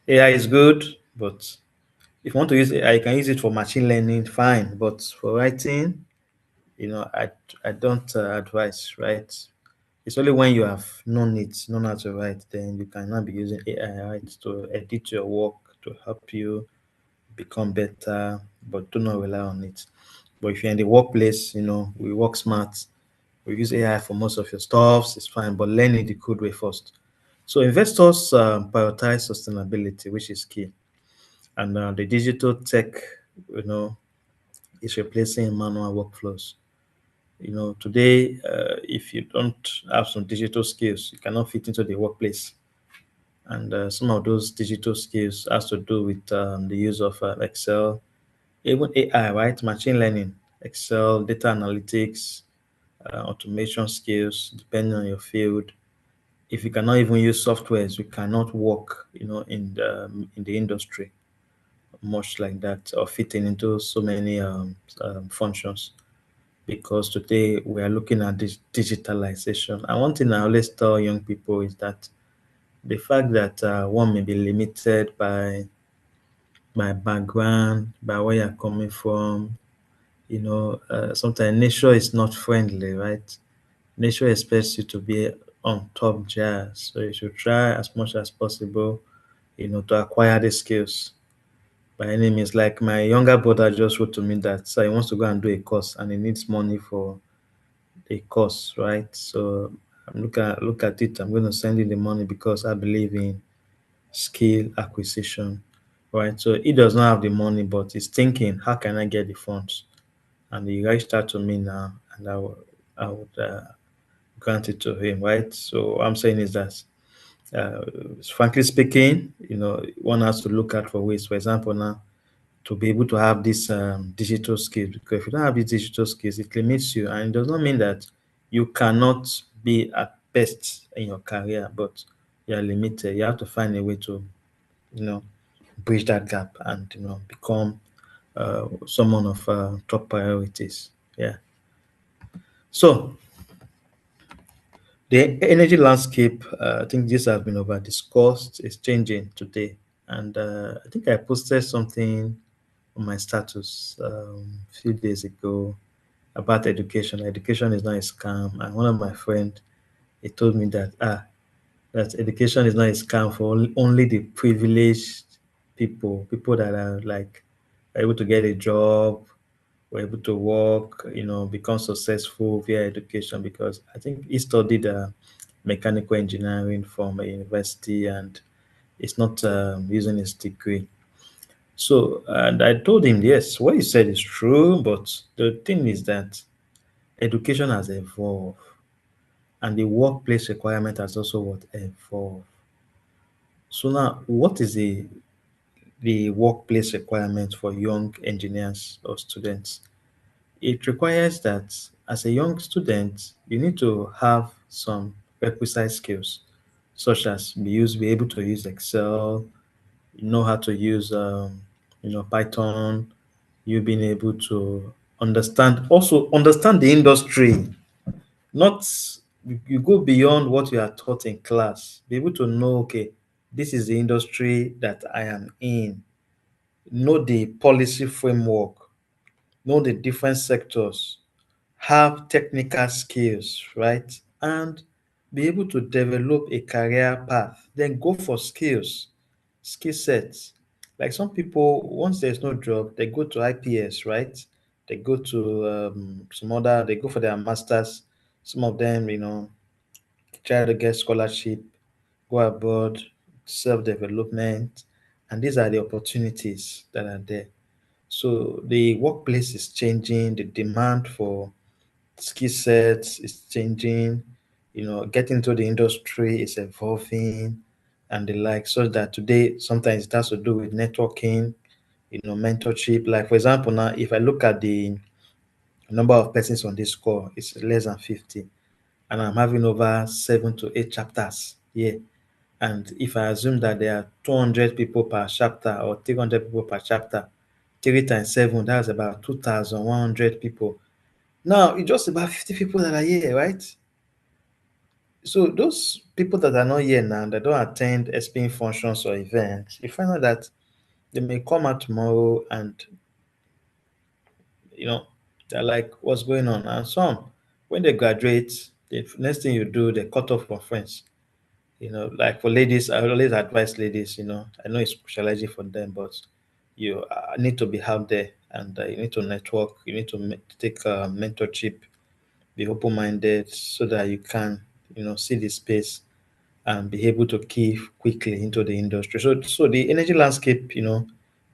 AI is good, but if you want to use AI, you can use it for machine learning, fine. But for writing, I don't advise, right? It's only when you have known how to write, then you cannot be using AI, right, to edit your work to help you become better, but do not rely on it. But if you're in the workplace, we work smart, we use AI for most of your stuffs, it's fine, but learn it the good way first. So investors prioritize sustainability, which is key. And the digital tech, you know, is replacing manual workflows. Today, if you don't have some digital skills, you cannot fit into the workplace. And some of those digital skills has to do with the use of Excel, even AI, right? Machine learning, Excel, data analytics, automation skills, depending on your field. If you cannot even use softwares, you cannot work, in the industry much like that or fitting into so many functions. Because today we are looking at this digitalization. And one thing I always tell young people is that the fact that one may be limited by background, by where you're coming from, sometimes nature is not friendly, right? Nature expects you to be on top jazz. So you should try as much as possible, to acquire the skills by any means. Like my younger brother just wrote to me that so he wants to go and do a course and he needs money for a course, right? So I'm look at it. I'm going to send you the money because I believe in skill acquisition, right? So he does not have the money, but he's thinking, how can I get the funds? And he reached out to me now, and I would grant it to him, right? So what I'm saying is that, uh, frankly speaking, one has to look at for ways. For example, now to be able to have these digital skills. Because if you don't have these digital skills, it limits you, and it does not mean that you cannot be at best in your career, but you are limited. You have to find a way to, you know, bridge that gap and become someone of top priorities. Yeah. So the energy landscape, I think this has been over discussed. It's changing today, and I think I posted something on my status a few days ago about education. Education is not a scam. And one of my friend, he told me that education is not a scam for only the privileged people that are like able to get a job, were able to work, become successful via education. Because I think he studied mechanical engineering from a university and it's not using his degree. So, and I told him, yes, what you said is true, but the thing is that education has evolved and the workplace requirement has also what evolved. So now, what is the workplace requirement for young engineers or students? It requires that as a young student, you need to have some requisite skills, such as be able to use Excel, know how to use Python, you being able to understand the industry, not you go beyond what you are taught in class, be able to know, okay, this is the industry that I am in, know the policy framework, know the different sectors, have technical skills, right? And be able to develop a career path, then go for skill sets. Like some people, once there's no job, they go to IPS, right? They go to they go for their masters. Some of them, try to get scholarship, go abroad, self-development, and these are the opportunities that are there. So the workplace is changing, the demand for skill sets is changing. getting to the industry is evolving and the like, so that today sometimes it has to do with networking, mentorship. Like for example, now if I look at the number of persons on this call, it's less than 50, and I'm having over 7 to 8 chapters here. And if I assume that there are 200 people per chapter or 300 people per chapter, 3 times 7, that's about 2,100 people. Now, it's just about 50 people that are here, right? So those people that are not here now, that don't attend SPing functions or events, you find out that they may come out tomorrow and, they're like, what's going on? And some, when they graduate, the next thing you do, they cut off from friends. Like for ladies, I always advise ladies, I know it's specializing for them, but you need to be out there, and you need to network, you need to take mentorship, be open-minded so that you can, see the space and be able to key quickly into the industry. So the energy landscape,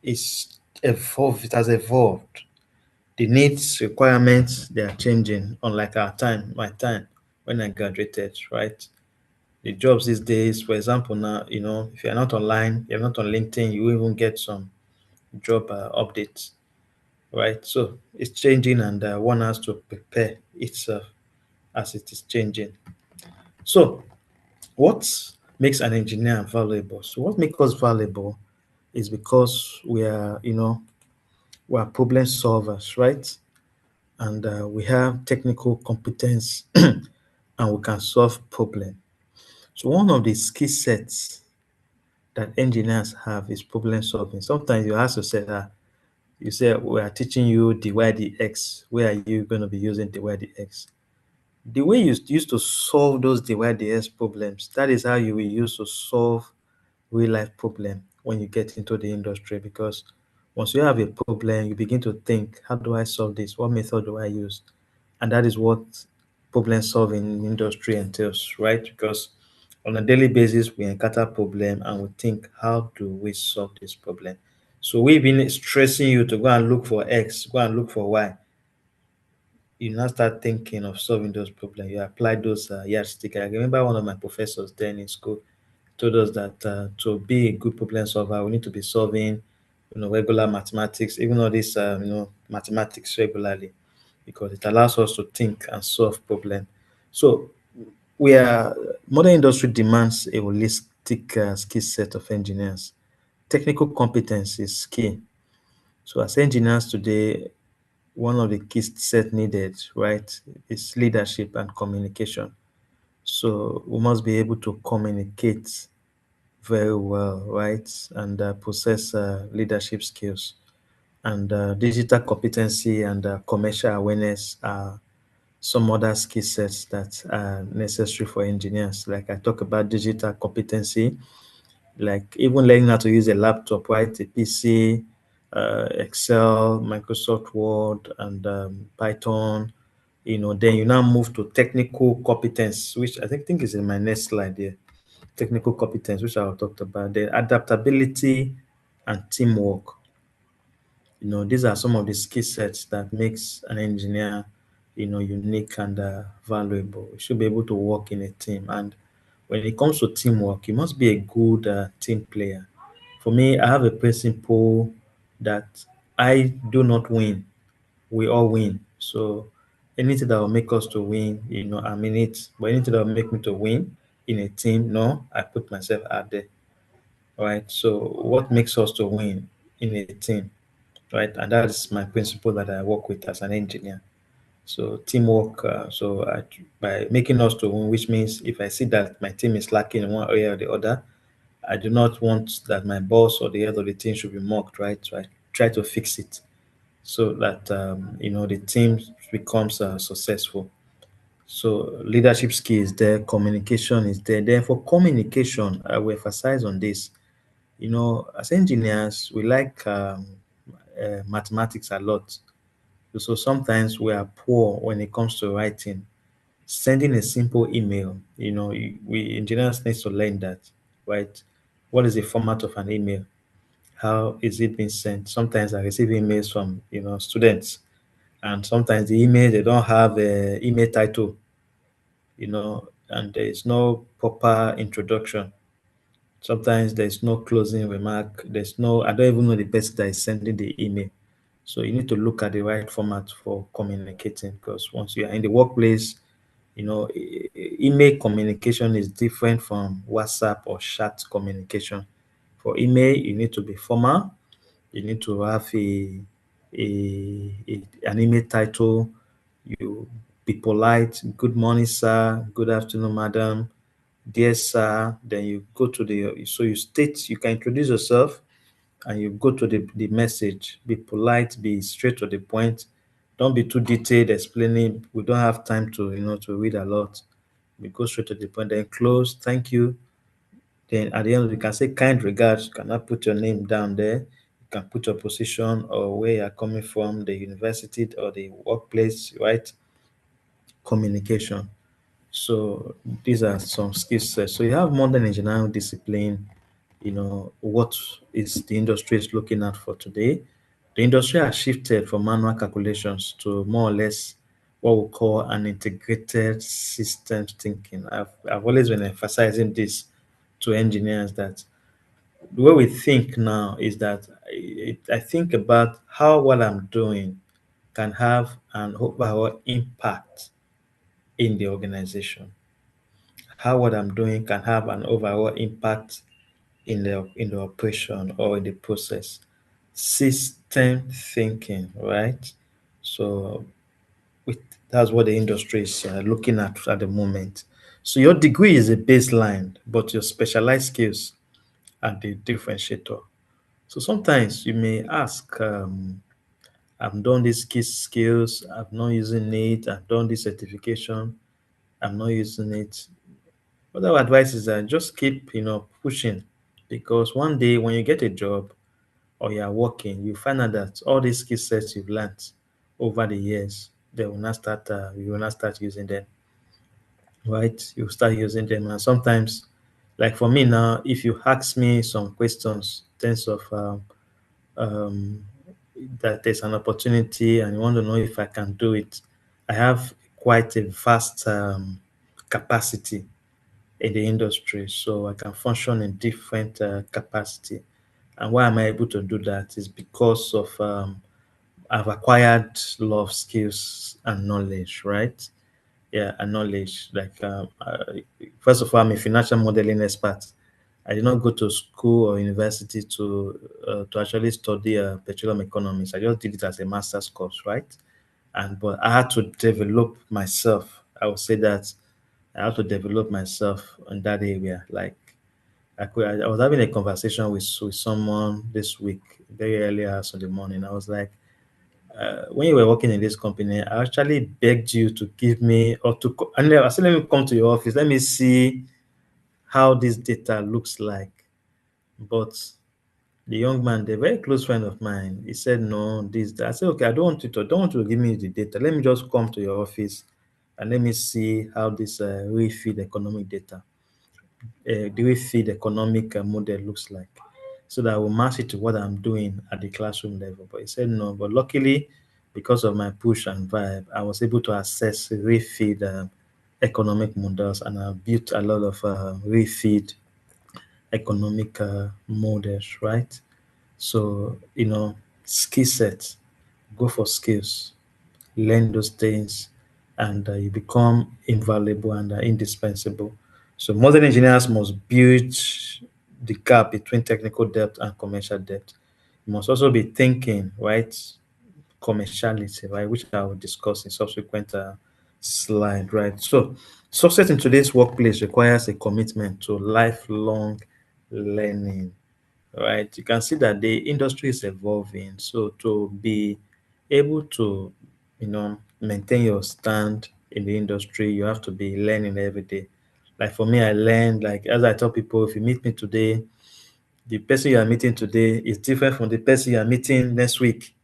is evolved, it has evolved. The needs, requirements, they are changing, unlike my time when I graduated, right? The jobs these days, for example, now, if you're not online, you're not on LinkedIn, you even get some job updates, right? So it's changing, and one has to prepare itself as it is changing. So, what makes an engineer valuable? So, what makes us valuable is because we are problem solvers, right? And we have technical competence and we can solve problem. So, one of the skill sets that engineers have is problem solving. Sometimes you ask yourself, you say, we are teaching you dy dx. Where are you going to be using dy dx? The way you used to solve those dy dx problems, that is how you will use to solve real life problem when you get into the industry. Because once you have a problem, you begin to think, how do I solve this? What method do I use? And that is what problem solving in industry entails, right? Because on a daily basis, we encounter problem and we think, how do we solve this problem? So we've been stressing you to go and look for X, go and look for Y. You now start thinking of solving those problems. You apply those yardstick. I remember one of my professors then in school told us that to be a good problem solver, we need to be solving, regular mathematics, even all this, mathematics regularly, because it allows us to think and solve problem. So we are modern industry demands a holistic skill set of engineers. Technical competence is key. So as engineers today, one of the key set needed, right, is leadership and communication. So we must be able to communicate very well, right, and possess leadership skills. And digital competency and commercial awareness are some other skill sets that are necessary for engineers. Like I talk about digital competency, like even learning how to use a laptop, right, a PC, Excel, Microsoft Word, and Python. Then you now move to technical competence, which I think is in my next slide here. Technical competence, which I talked about, the adaptability and teamwork. These are some of the skill sets that makes an engineer, unique and valuable. You should be able to work in a team. And when it comes to teamwork, you must be a good team player. For me, I have a principle that I do not win. We all win. So anything that will make us to win, I'm in it. But anything that will make me to win in a team, no, I put myself out there. Right. So what makes us to win in a team? Right. And that is my principle that I work with as an engineer. So teamwork. By making us to win, which means if I see that my team is lacking in one area or the other, I do not want that my boss or the head of the team should be mocked. Right. So I try to fix it so that the team becomes successful. So leadership skill is there, communication is there. Then for communication, I will emphasize on this. As engineers, we like mathematics a lot. So sometimes we are poor when it comes to writing. Sending a simple email, we engineers need to learn that, right? What is the format of an email? How is it being sent? Sometimes I receive emails from, students, and sometimes the email, they don't have a email title, and there is no proper introduction. Sometimes there's no closing remark. There's no, I don't even know the person that is sending the email. So you need to look at the right format for communicating, because once you are in the workplace, email communication is different from WhatsApp or chat communication. For email, you need to be formal. You need to have an email title. You be polite. Good morning, sir. Good afternoon, madam. Dear sir. Then you go to so you state, you can introduce yourself and you go to the message. Be polite, be straight to the point. Don't be too detailed explaining. We don't have time to read a lot. We go straight to the point, then close. Thank you. Then at the end, you can say kind regards. You cannot put your name down there. You can put your position or where you're coming from, the university or the workplace, right? Communication. So these are some skill sets. So you have modern engineering discipline. What is the industry is looking at for today? The industry has shifted from manual calculations to more or less what we call an integrated systems thinking. I've always been emphasizing this to engineers, that the way we think now is that I think about how what I'm doing can have an overall impact in the organization. How what I'm doing can have an overall impact in the operation or in the process. System thinking, right? So with, that's what the industry is looking at the moment. So your degree is a baseline, but your specialized skills are the differentiator. So sometimes you may ask, I've done these key skills, I'm not using it, I've done this certification, I'm not using it. What our advice is that just keep, pushing, because one day when you get a job or you are working, you find out that all these skill sets you've learned over the years, you will not start using them, right? You start using them, and sometimes, like for me now, if you ask me some questions, in terms of um, that there's an opportunity and you want to know if I can do it, I have quite a vast capacity in the industry, so I can function in different capacity. And why am I able to do that is because of I've acquired a lot of skills and knowledge, right? Yeah, and knowledge. Like first of all, I'm a financial modeling expert. I did not go to school or university to actually study petroleum economics. I just did it as a master's course, right? But I had to develop myself. I would say that I have to develop myself in that area. Like I was having a conversation with someone this week, very early hours in the morning. I was like, when you were working in this company, I actually begged you to give me and I said, let me come to your office, let me see how this data looks like. But the young man, the very close friend of mine, he said, no, this, that. I said, okay, don't want you to give me the data. Let me just come to your office and let me see how this refeed economic data, the refeed economic model looks like, so that I will match it to what I'm doing at the classroom level. But he said no. But luckily, because of my push and vibe, I was able to access refeed economic models, and I built a lot of refeed economic models, right? So, skill sets, go for skills, learn those things, and you become invaluable and indispensable. So, modern engineers must build the gap between technical depth and commercial depth. You must also be thinking, right? Commerciality, right? Which I will discuss in subsequent slide, right? So, success in today's workplace requires a commitment to lifelong learning, right? You can see that the industry is evolving. So to be able to, maintain your stand in the industry, you have to be learning every day. Like for me, I learned, like as I tell people, if you meet me today, the person you are meeting today is different from the person you are meeting next week,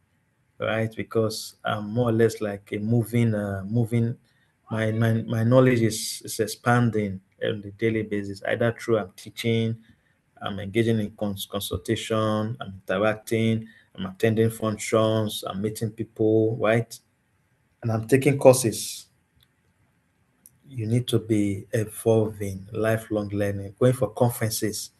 right? Because I'm more or less like a moving. My knowledge is expanding on a daily basis, either through I'm teaching, I'm engaging in consultation, I'm interacting, I'm attending functions, I'm meeting people, right? And I'm taking courses. you need to be evolving, lifelong learning, going for conferences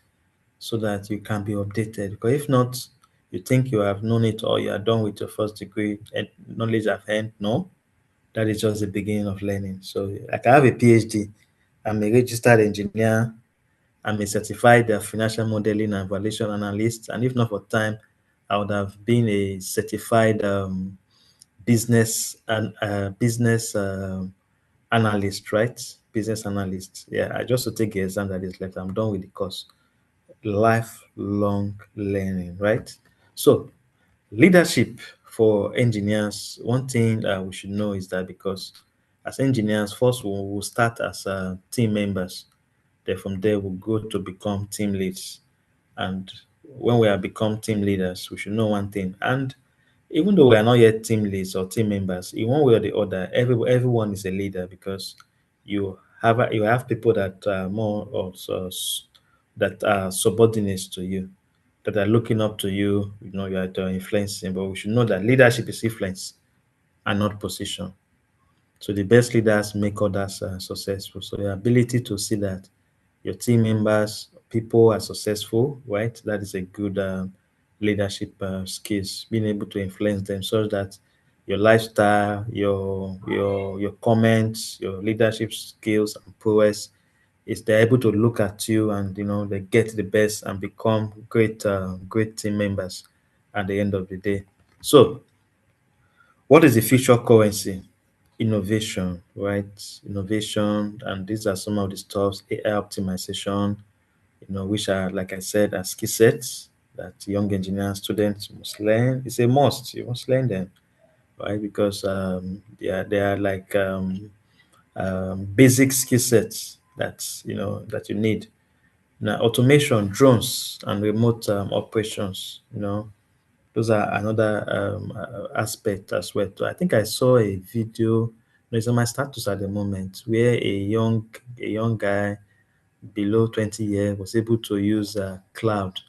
so that you can be updated. Because if not, you think you have known it or you are done with your first degree and knowledge at hand. No, that is just the beginning of learning. So, like I have a PhD, I'm a registered engineer, I'm a certified financial modeling and valuation analyst. And if not for time, I would have been a certified business analyst, right? Business analyst. Yeah, I just to take the exam that is left. I'm done with the course. Lifelong learning, right? So, leadership for engineers, one thing we should know is that because as engineers, first we'll start as team members. Then from there, we'll go to become team leads. And when we have become team leaders, we should know one thing. And even though we are not yet team leads or team members, in one way or the other, everyone is a leader because you have people that are more also that are subordinates to you, that are looking up to you. You are influencing. But we should know that leadership is influence and not position. So the best leaders make others successful. So the ability to see that your team members, people are successful, right? That is a good leadership skills. Being able to influence them so that your lifestyle, your comments, your leadership skills and prowess is they're able to look at you and they get the best and become great team members at the end of the day. So what is the future currency? Innovation, right? Innovation, and these are some of the stuffs, AI optimization, which are, like I said, are skill sets that young engineer students must learn. It's a must. You must learn them, right? Because they are like basic skill sets that you need. Now, automation, drones, and remote operations. Those are another aspect as well. So I think I saw a video. It's on my status at the moment where a young guy below 20 years was able to use cloud,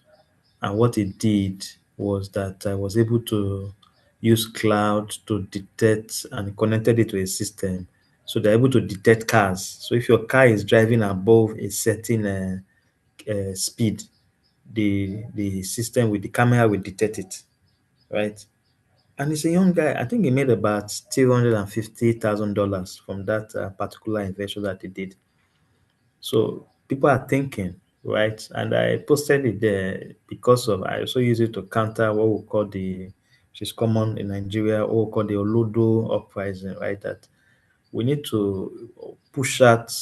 and what he did was that I was able to use cloud to detect and connected it to a system, so they're able to detect cars. So if your car is driving above a certain speed, the system with the camera will detect it, right? And he's a young guy. I think he made about $350,000 from that particular invention that he did. So people are thinking, right? And I posted it there because of I also use it to counter what we call which is common in Nigeria, what we call the Olodo uprising, right? That we need to push out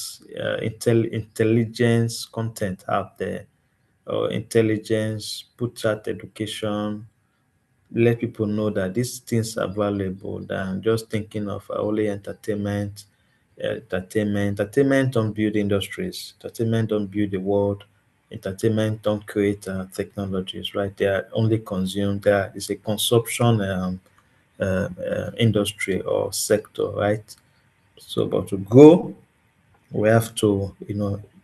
intelligence content out there, or intelligence, put out education, let people know that these things are valuable than just thinking of only entertainment. Entertainment don't build industries. Entertainment don't build the world. Entertainment don't create technologies, right? They are only consumed. There is a consumption industry or sector, right? So, but to grow, we have to,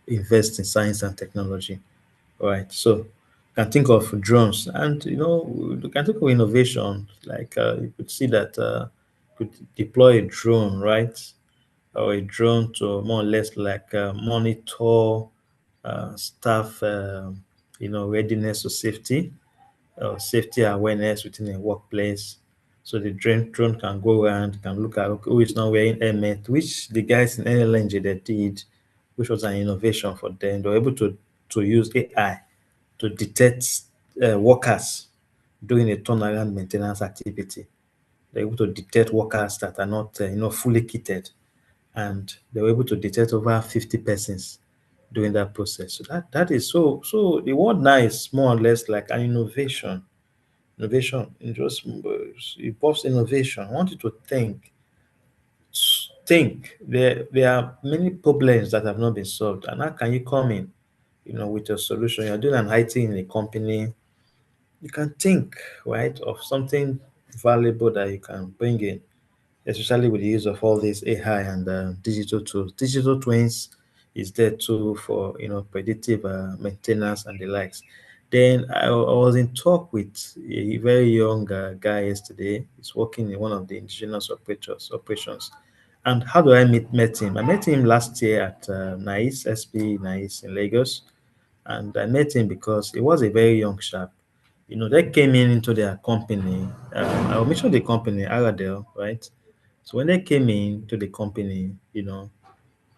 invest in science and technology. Right. So you can think of drones and you can think of innovation. Like you could see that you could deploy a drone, right? Or a drone to more or less like monitor staff readiness to safety or safety awareness within a workplace. So the drone can go around, can look at who is not wearing helmet, which the guys in NLNG they did, which was an innovation for them. They were able to use AI to detect workers doing a turnaround maintenance activity. They're able to detect workers that are not, fully kitted, and they were able to detect over 50 persons during that process. So that is so. So the word now is more or less like an innovation. Innovation, it just involves innovation. I want you to think. There are many problems that have not been solved, and how can you come in, with your solution? You're doing an IT in a company, you can think, right, of something valuable that you can bring in, especially with the use of all these AI and digital tools. Digital twins is there too for predictive maintenance and the likes. Then I was in talk with a very young guy yesterday. He's working in one of the indigenous operations, And how do I met him? I met him last year at NICE, SP NICE in Lagos. And I met him because he was a very young chap. They came into their company. I'll mention the company, Aradel, right? So when they came into the company,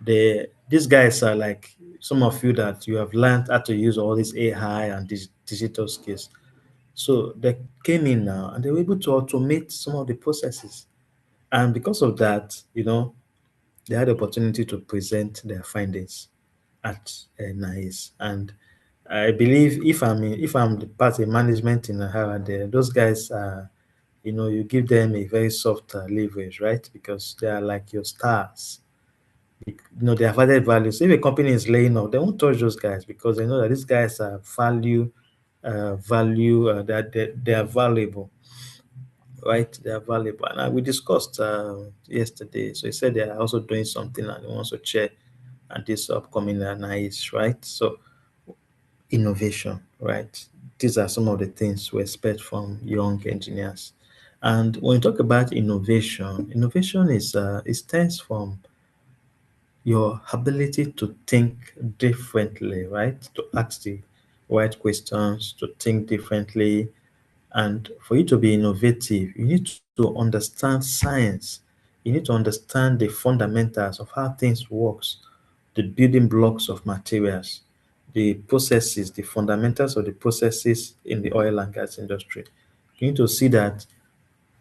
these guys are like some of you that you have learned how to use all these AI and digital skills. So they came in now and they were able to automate some of the processes. And because of that, they had the opportunity to present their findings at NICE. And I believe if I'm the part of management in Harvard, those guys are, you give them a very soft leverage, right? Because they are like your stars. They have added value. So if a company is laying off, they won't touch those guys because they know that these guys are that they are valuable, right? They are valuable. And we discussed yesterday. So he said they are also doing something and he wants to share at this upcoming NICE, right? So innovation, right? These are some of the things we expect from young engineers. And when you talk about innovation is it stems from your ability to think differently, right? To ask the right questions, to think differently. And for you to be innovative, you need to understand science. You need to understand the fundamentals of how things works, the building blocks of materials, the processes, the fundamentals of the processes in the oil and gas industry. You need to see that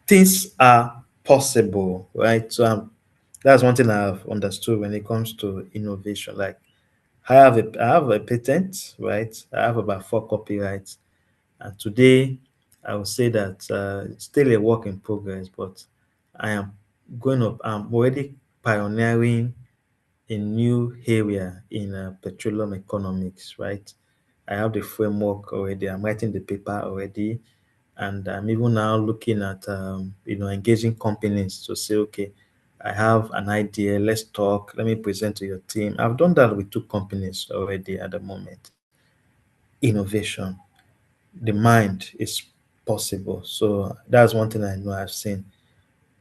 things are possible, right? So that's one thing I've understood when it comes to innovation. Like I have a patent, right? I have about 4 copyrights, and today I would say that it's still a work in progress, but I am I'm already pioneering a new area in petroleum economics, right? I have the framework already. I'm writing the paper already, and I'm even now looking at engaging companies to say, okay, I have an idea. Let's talk. Let me present to your team. I've done that with 2 companies already at the moment. Innovation, the mind is possible. So that's one thing I know I've seen.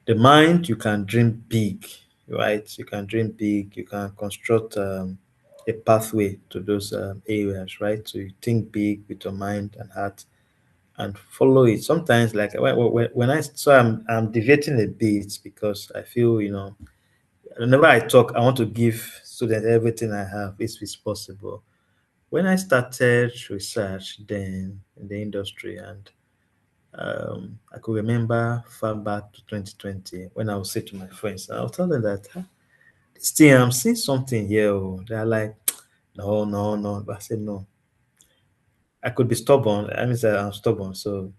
The mind, you can dream big, right? You can dream big. You can construct a pathway to those areas, right? So you think big with your mind and heart and follow it. Sometimes, like when I'm deviating a bit because I feel whenever I talk, I want to give students everything I have if it's possible. When I started research then in the industry, and I could remember far back to 2020 when I would say to my friends, I'll tell them that this thing, I'm seeing something here. Oh. They're like, no, no, no. But I said, no. I could be stubborn. I mean, I'm stubborn. So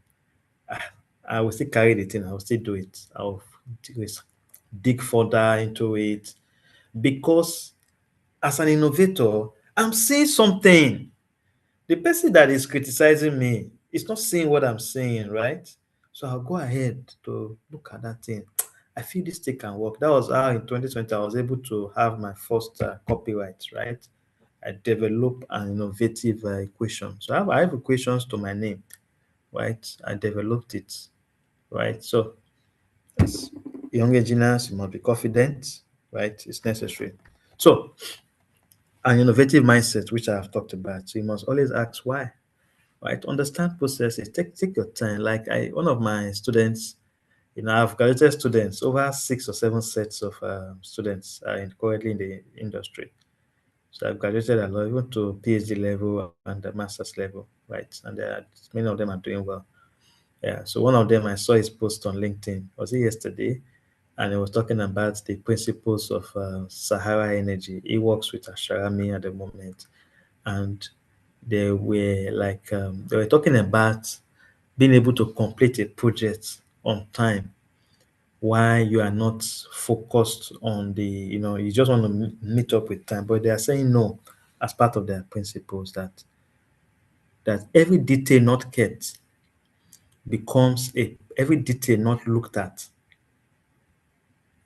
I will still carry the thing. I will still do it. I'll dig further into it because as an innovator, I'm seeing something. The person that is criticizing me is not seeing what I'm saying, right? So I'll go ahead to look at that thing. I feel this thing can work. That was how in 2020 I was able to have my first copyright, right? I developed an innovative equation. So I have equations to my name, right? I developed it, right? So as young engineers, you must be confident, right? It's necessary. So an innovative mindset, which I have talked about. So you must always ask why, right? Understand processes. Take your time. Like one of my students, I've graduated students, over 6 or 7 sets of students are currently in the industry. So I've graduated a lot, even to PhD level and the master's level, right? And many of them are doing well. Yeah. So one of them, I saw his post on LinkedIn. Was it yesterday? And he was talking about the principles of Sahara Energy. He works with Asharami at the moment, and they were talking about being able to complete a project on time why you are not focused on you just want to meet up with time, but they are saying no as part of their principles that every detail not kept becomes every detail not looked at,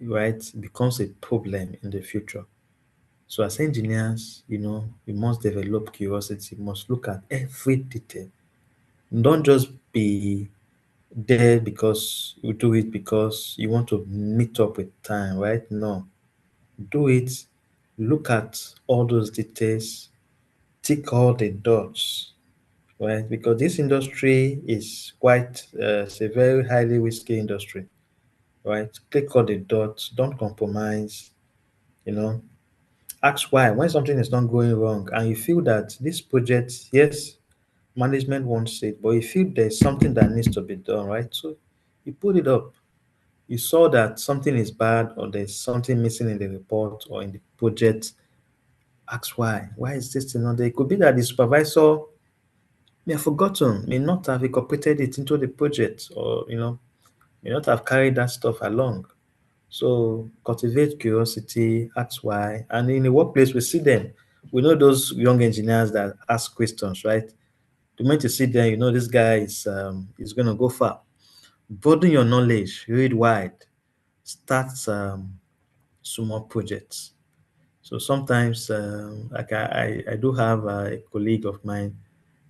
right, becomes a problem in the future. So as engineers, you must develop curiosity, you must look at every detail. Don't just be there because you do it because you want to meet up with time, right? No, do it. Look at all those details, tick all the dots, right? Because this industry is quite, it's a very highly risky industry, right? Click all the dots, don't compromise, you know. Ask why. When something is not going wrong and you feel that this project, yes, management wants it, but you feel there's something that needs to be done, right? So you put it up. You saw that something is bad or there's something missing in the report or in the project. Ask why. Why is this thing not there? It could be that the supervisor may have forgotten, may not have incorporated it into the project, or may not have carried that stuff along. So cultivate curiosity, ask why. And in the workplace, we see them. We know those young engineers that ask questions, right? The moment you see them, you know this guy is gonna go far. Broaden your knowledge, read wide, start small projects. So sometimes, like I do have a colleague of mine.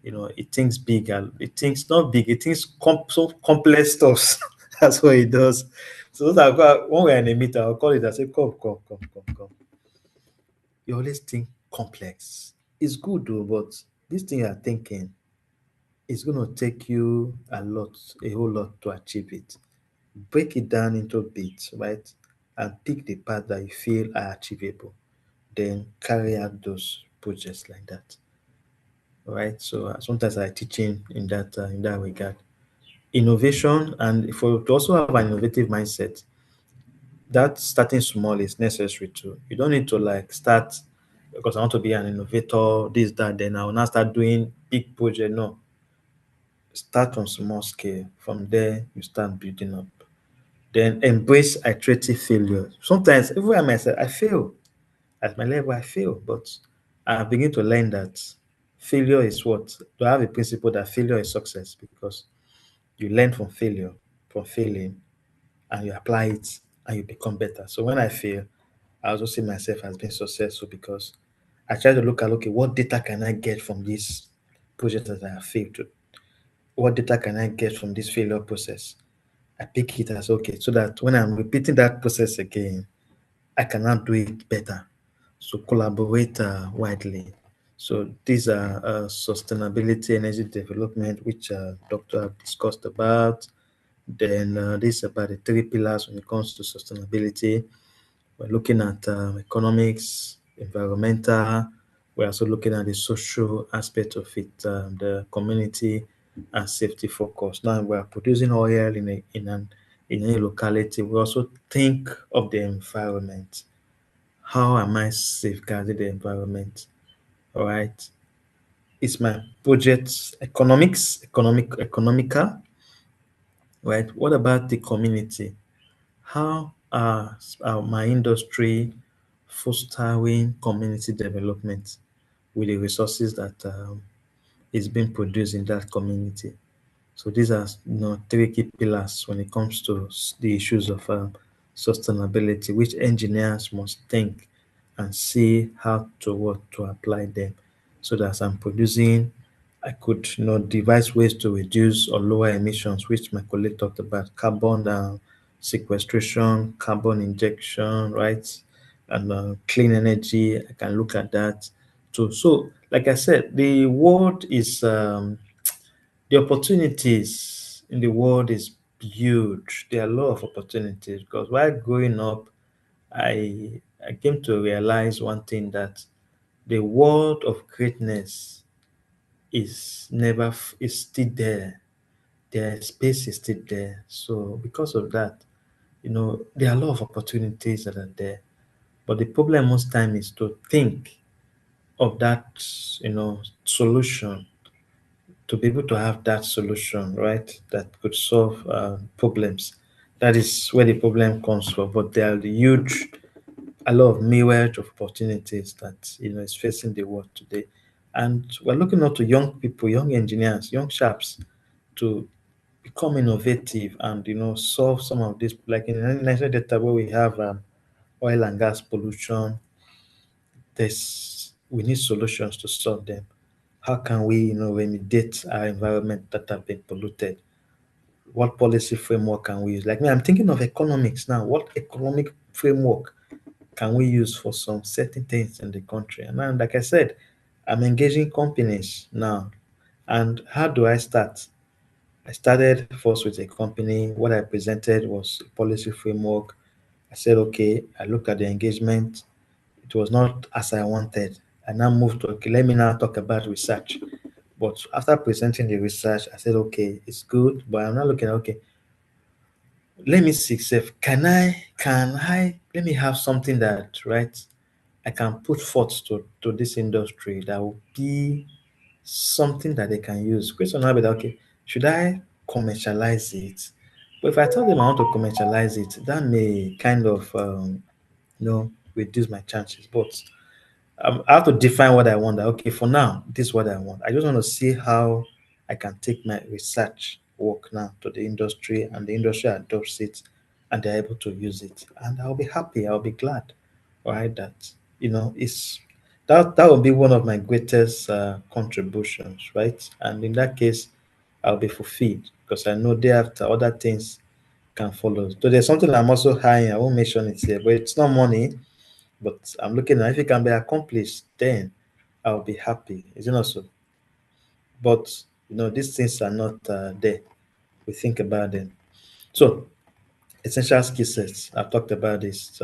He thinks big. He thinks not big. He thinks so complex stuff. That's what he does. So when we're in a meeting, I'll call it. I say, come, come, come, come, come. You always think complex. It's good though, but this thing you're thinking is going to take you a whole lot to achieve it. Break it down into bits, right? And pick the part that you feel are achievable. Then carry out those projects like that. Right. So sometimes I teach in that regard. Innovation, and for to also have an innovative mindset, that starting small is necessary too. You don't need to like start because I want to be an innovator, this, that, then I will now start doing big project. No, start on small scale. From there, you start building up. Then embrace iterative failure. Sometimes, even I myself, I fail. At my level, I fail, but I begin to learn that failure is what? To have a principle that failure is success because you learn from failing, and you apply it and you become better. So when I fail, I also see myself as being successful because I try to look at, okay, what data can I get from this project that I have failed to? What data can I get from this failure process? I pick it as okay, so that when I'm repeating that process again, I cannot do it better. So collaborate widely. So these are sustainability, energy development, which Doctor have discussed about. Then this is about the three pillars when it comes to sustainability. We're looking at economics, environmental. We're also looking at the social aspect of it, the community and safety focus. Now we're producing oil in a locality. We also think of the environment. How am I safeguarding the environment? All right. Is my project economical? Right. What about the community? How are my industry fostering community development with the resources that is being produced in that community? So these are three key pillars when it comes to the issues of sustainability, which engineers must think and see how to what to apply them, so that as I'm producing, I could devise ways to reduce or lower emissions, which my colleague talked about: carbon sequestration, carbon injection, right, and clean energy. I can look at that too. So, like I said, the world is. The opportunities in the world is huge. There are a lot of opportunities because while growing up, I came to realize one thing, that the world of greatness is never is still there. Their space is still there. So because of that, there are a lot of opportunities that are there. But the problem most time is to think of that, solution, to be able to have that solution, right, that could solve problems. That is where the problem comes from. But there are a lot of myriad of opportunities that is facing the world today, and we're looking out to young people, young engineers, young chaps, to become innovative and solve some of this. Like in the Nigeria data where we have oil and gas pollution, we need solutions to solve them. How can we remediate our environment that have been polluted? what policy framework can we use? Like me, I'm thinking of economics now. What economic framework can we use for some certain things in the country? And then, like I said, I'm engaging companies now. And how do I start? I started first with a company. What I presented was a policy framework. I said, okay, I looked at the engagement. It was not as I wanted. I now moved to, okay, let me now talk about research. But after presenting the research, I said, okay, it's good, but I'm not looking at, okay, let me see, Seth, let me have something that, right, I can put forth to this industry that will be something that they can use. Question now be that, okay, should I commercialize it? But if I tell them I want to commercialize it, that may kind of, reduce my chances. But I have to define what I want. That, okay, for now, this is what I want. I just want to see how I can take my research work now to the industry, and the industry adopts it, and they're able to use it. And I'll be happy. I'll be glad, right? That it's that will be one of my greatest contributions, right? And in that case, I'll be fulfilled because I know thereafter other things can follow. So there's something I'm also high. I won't mention it here, but it's not money, but I'm looking at if it can be accomplished, then I'll be happy. Is it not so? But these things are not there. We think about them. So essential skill sets. I've talked about this.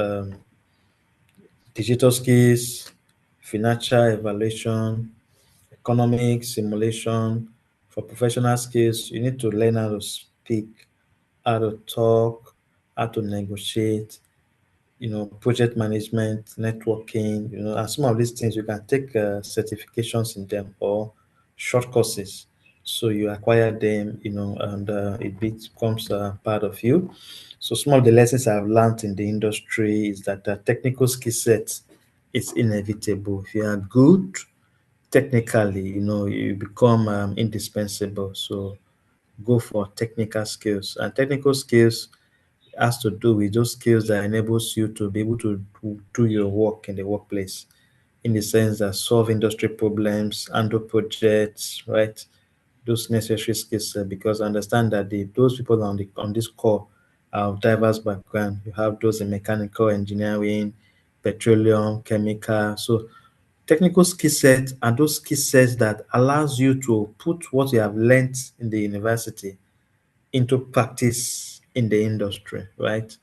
Digital skills, financial evaluation, economic simulation. For professional skills, you need to learn how to speak, how to talk, how to negotiate, project management, networking, and some of these things you can take certifications in them or short courses. So you acquire them, and it becomes part of you. So some of the lessons I've learned in the industry is that the technical skill set is inevitable. If you are good technically, you become indispensable. So go for technical skills, and technical skills has to do with those skills that enables you to be able to do your work in the workplace, in the sense that solve industry problems, handle projects, right? Those necessary skills, because I understand that those people on this call are of diverse background. You have those in mechanical engineering, petroleum, chemical. So technical skill sets are those skill sets that allows you to put what you have learned in the university into practice in the industry, right?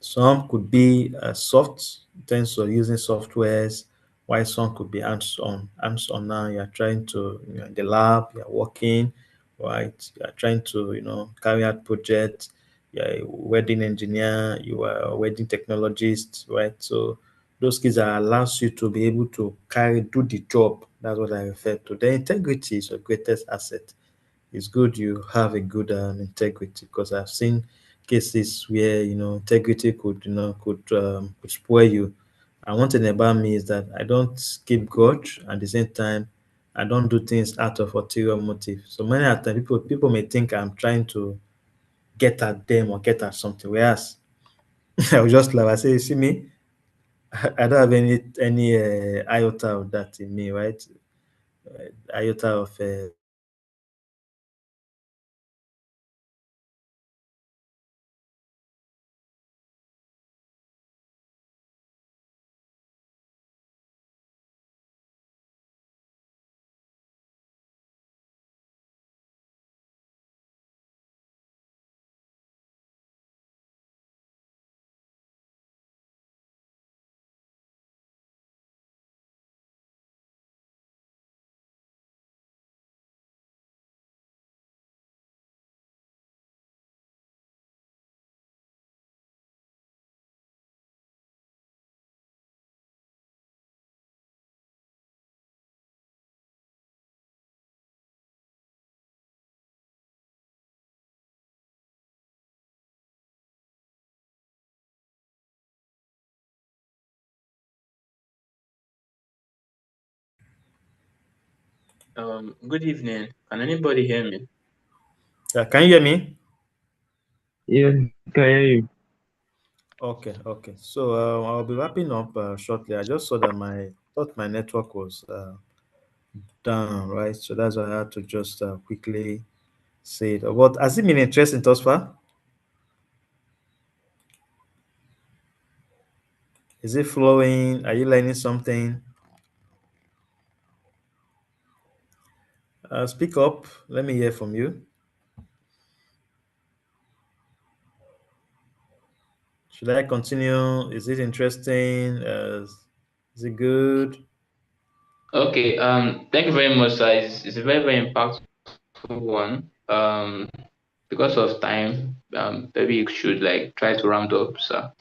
Some could be soft in terms of using softwares, while some could be hands-on. Hands-on now, you're trying to, in the lab, you're working, right? You're trying to, carry out projects. You're a wedding engineer, you are a wedding technologist, right? So those skills that allows you to be able to do the job. That's what I refer to. The integrity is your greatest asset. It's good you have a good integrity, because I've seen cases where integrity could spoil you. And one thing about me is that I don't keep grudge. At the same time, I don't do things out of ulterior motive. So many of the time, people may think I'm trying to get at them or get at something, whereas I will just laugh. I say, "You see me, I don't have any iota of that in me, right? Iota of Good evening. Can anybody hear me? can you hear me? Yeah, can hear you. Okay, okay. So I'll be wrapping up shortly. I just saw that thought my network was down, right? So that's why I had to just quickly say it. But has it been interesting thus far? Is it flowing? Are you learning something? Speak up. Let me hear from you. Should I continue? Is it interesting? Is it good? Okay. Thank you very much, sir. It's a very, very impactful one. Because of time, maybe you should like try to round up, sir.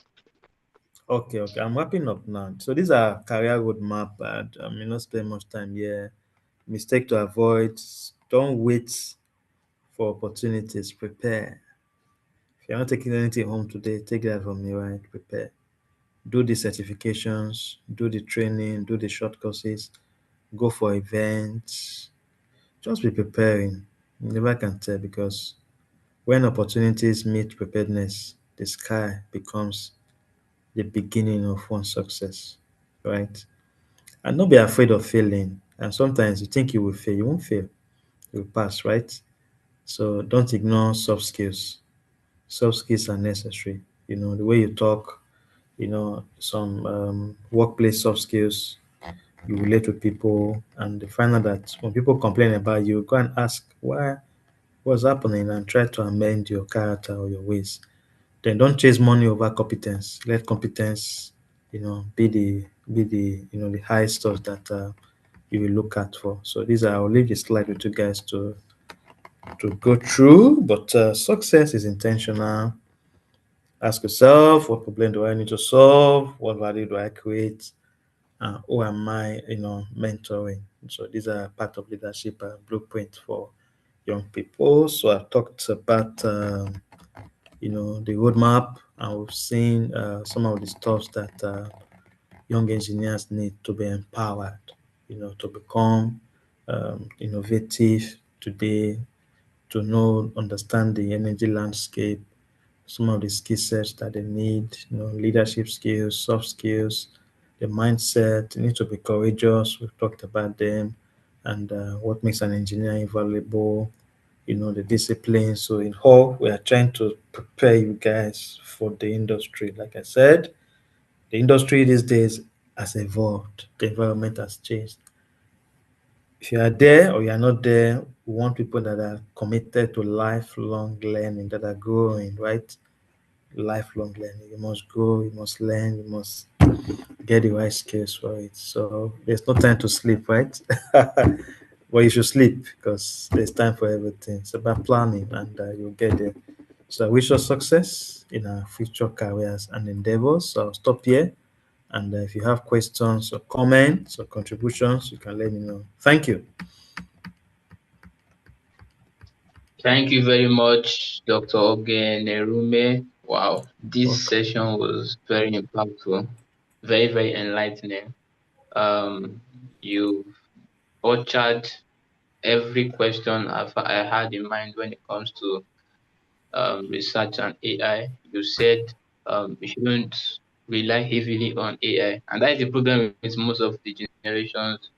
Okay. I'm wrapping up now. So these are career roadmap, and I may not spend much time here. Mistake to avoid: don't wait for opportunities. Prepare. If you're not taking anything home today, take that from me, right? Prepare. Do the certifications, do the training, do the short courses, go for events. Just be preparing. You never can tell, because when opportunities meet preparedness, the sky becomes the beginning of one success, right? And not be afraid of failing. And sometimes you think you will fail, you won't fail, you will pass, right? So don't ignore soft skills. Soft skills are necessary. The way you talk, some workplace soft skills, you relate with people, and you find out that when people complain about you, go and ask why, what's happening, and try to amend your character or your ways. Then don't chase money over competence. Let competence, be the high stuff that you will look at for. So these are, I'll leave the slide with you guys to go through. But success is intentional. Ask yourself, what problem do I need to solve? What value do I create? Who am I, mentoring? So these are part of leadership blueprint for young people. So I've talked about, the roadmap, and we've seen some of the stuff that young engineers need to be empowered, to become innovative today, to know, understand the energy landscape, some of the skill sets that they need, leadership skills, soft skills, the mindset. You need to be courageous. We've talked about them, and what makes an engineer invaluable, the discipline. So in all, we are trying to prepare you guys for the industry. Like I said, the industry these days has evolved. The environment has changed. If you are there or you are not there, we want people that are committed to lifelong learning, that are growing, right? Lifelong learning. You must grow, you must learn, you must get the right skills for it. So there's no time to sleep, right? Well, you should sleep, because there's time for everything. It's about planning, and you'll get there. So I wish us success in our future careers and endeavors. So I'll stop here. And if you have questions or comments or contributions, you can let me know. Thank you. Thank you very much, Dr. Oge Nerume. Wow, this Welcome. session was very impactful, very, very enlightening. Um, you butchered every question I had in mind when it comes to research and AI. You said we shouldn't rely heavily on AI, and that is the problem with most of the generations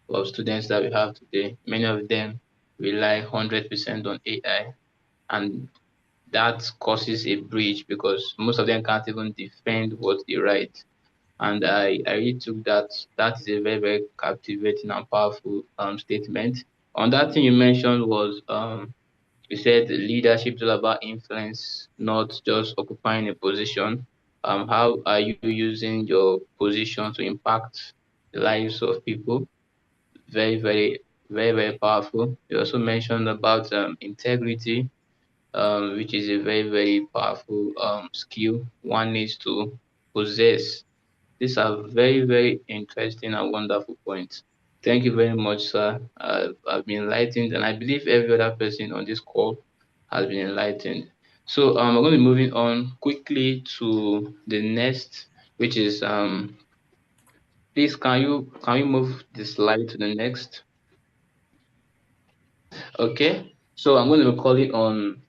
of students that we have today. Many of them rely 100% on AI, and that causes a breach because most of them can't even defend what they write. And I really took that. That is a very, very captivating and powerful statement. On that thing you mentioned was you said leadership is all about influence, not just occupying a position. How are you using your position to impact the lives of people? Very, very, very, very powerful. You also mentioned about integrity, which is a very, very powerful skill one needs to possess. These are very, very interesting and wonderful points. Thank you very much, sir. I've been enlightened, and I believe every other person on this call has been enlightened. So I'm going to be moving on quickly to the next, which is please can you move the slide to the next? Okay. So I'm going to call it on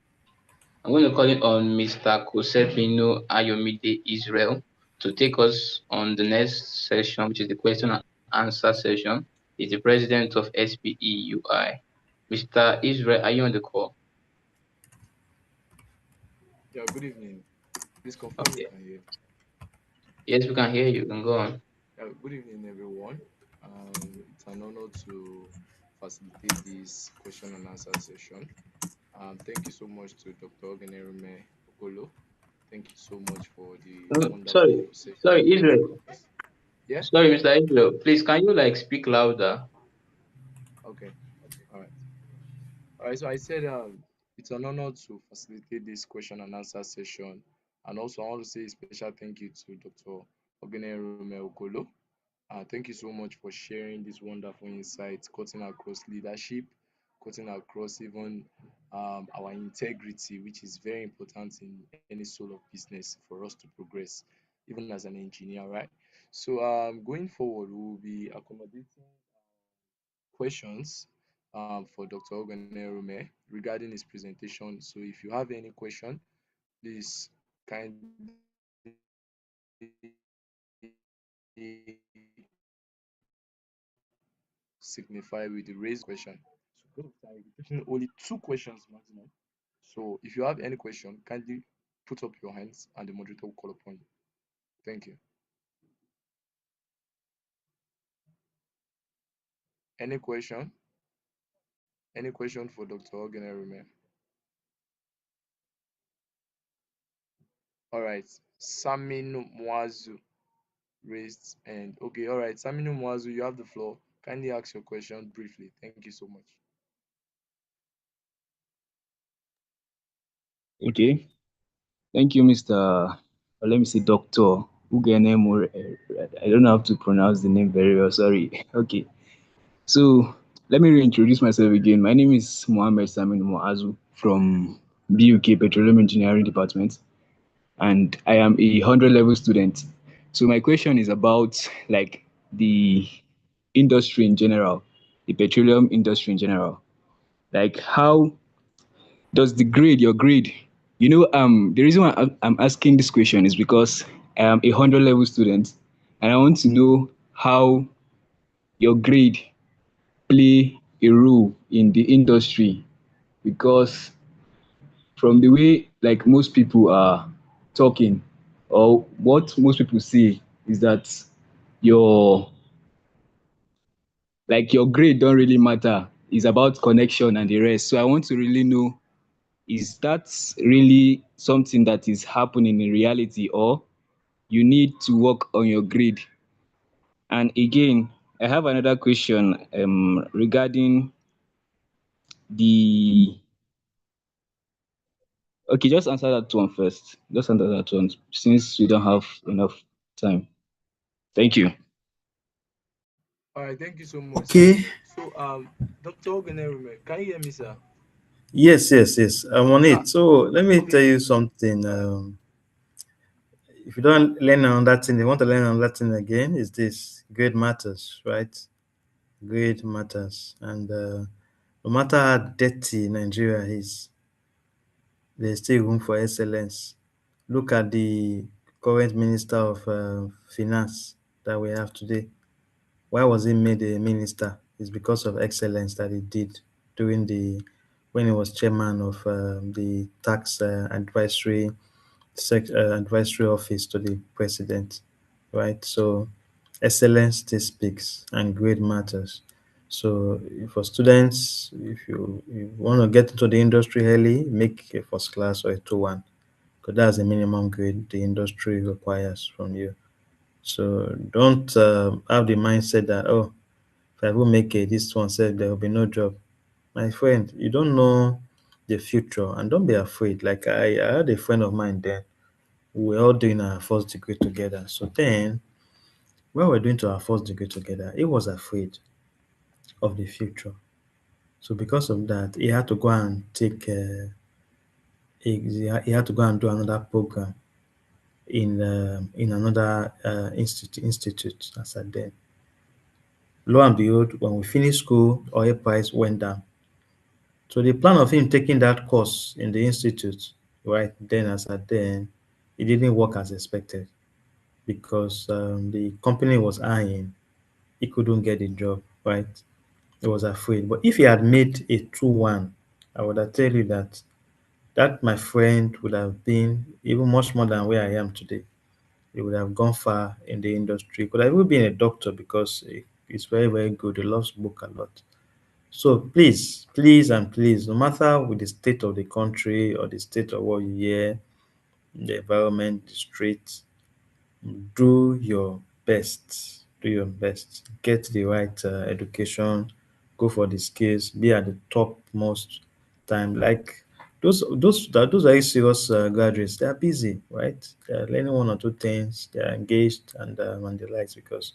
Mr. Kosefino Ayomide Israel to take us on the next session, which is the question and answer session. He's the president of SPEUI. Mr. Israel, are you on the call? Yeah, good evening. Please confirm you Okay. can hear. Yes, we can hear you. You can go on. Good evening, everyone. It's an honor to facilitate this question and answer session. Thank you so much to Dr. Ogenerume Okolo. Thank you so much for the Sorry, wonderful session sorry, you provided Israel. for us. Yeah? Sorry, Mr. Israel. Please, can you like speak louder? Okay. All right. All right. So I said it's an honor to facilitate this question and answer session. And also, I want to say a special thank you to Dr. Ogenerume Okolo. Thank you so much for sharing this wonderful insights, cutting across leadership, cutting across even our integrity, which is very important in any sort of business for us to progress, even as an engineer, right? So, going forward, we will be accommodating questions for Dr. Oganerume regarding his presentation. So, if you have any question, please kindly signify with the raised question. So because of time, we'll be taking only two questions maximum. So if you have any question, kindly put up your hands and the moderator will call upon you. Thank you. Any question? Any question for Dr. Ogenerume? All right. Saminu Mwazu raised and okay, all right. Saminu Mwazu, you have the floor. Kindly ask your question briefly. Thank you so much. Okay. Thank you, Mr. Let me say Dr. Ugenemure. I don't know how to pronounce the name very well. Sorry. Okay. So let me reintroduce myself again. My name is Mohammed Samin Moazu from BUK Petroleum Engineering Department, and I am a 100 level student. So my question is about like the industry in general, the petroleum industry in general. Like how does your grade, the reason why I'm asking this question is because I am a 100 level student, and I want to know how your grade play a role in the industry, because from the way like most people are talking, or what most people say, is that your your grade don't really matter. It's about connection and the rest. So I want to really know, is that really something that is happening in reality, or you need to work on your grade? And again, I have another question regarding the okay, just answer that one first. Just answer that one since we don't have enough time. Thank you. All right, thank you so much, sir. Okay. So Dr. Ogenerume, can you hear me, sir? Yes. I'm on Ah, it. So let me tell okay. you something. All right. If you don't learn on that thing, you want to learn on that thing again, is this grade matters, right? Grade matters. And no matter how dirty Nigeria is, there's still room for excellence. Look at the current Minister of Finance that we have today. Why was he made a minister? It's because of excellence that he did during the when he was chairman of the tax advisory office to the president, right? So excellence still speaks and grade matters. So for students, if you want to get into the industry early, make a first class or a 2-1, because that's the minimum grade the industry requires from you. So don't have the mindset that, oh, if I will make it, this one said there will be no job. My friend, you don't know the future, and don't be afraid. Like I had a friend of mine then. We were all doing our first degree together. So then, when we were doing to our first degree together, he was afraid of the future. So because of that, he had to go and take. He had to go and do another program in another institute. As at then, lo and behold, when we finished school, oil price went down. So the plan of him taking that course in the institute, right then as at then, it didn't work as expected because the company was eyeing, he couldn't get the job, right? He was afraid. But if he had made a 2-1, I would have tell you that that my friend would have been even much more than where I am today. He would have gone far in the industry. Could have even been a doctor because he's very, very good. He loves book a lot. So please, please, and please, no matter with the state of the country or the state of what you hear, the environment, the streets, do your best. Do your best. Get the right education. Go for the skills. Be at the top most time. Like those very serious graduates, they are busy, right? They are learning one or two things. They are engaged and the likes because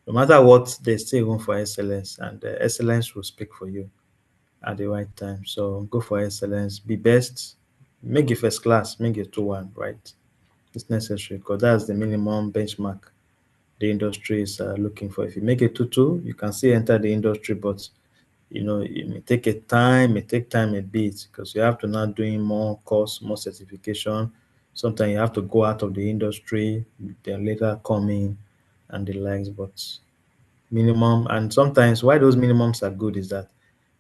no matter what, there's still room for excellence, and excellence will speak for you at the right time. So go for excellence. Be best. Make it first class. Make it 2-1, right? It's necessary because that's the minimum benchmark the industry is looking for. If you make it 2-2, you can still enter the industry, but it may take time a bit because you have to now doing more course, more certification. Sometimes you have to go out of the industry, then later come in and the likes. But minimum, and sometimes why those minimums are good is that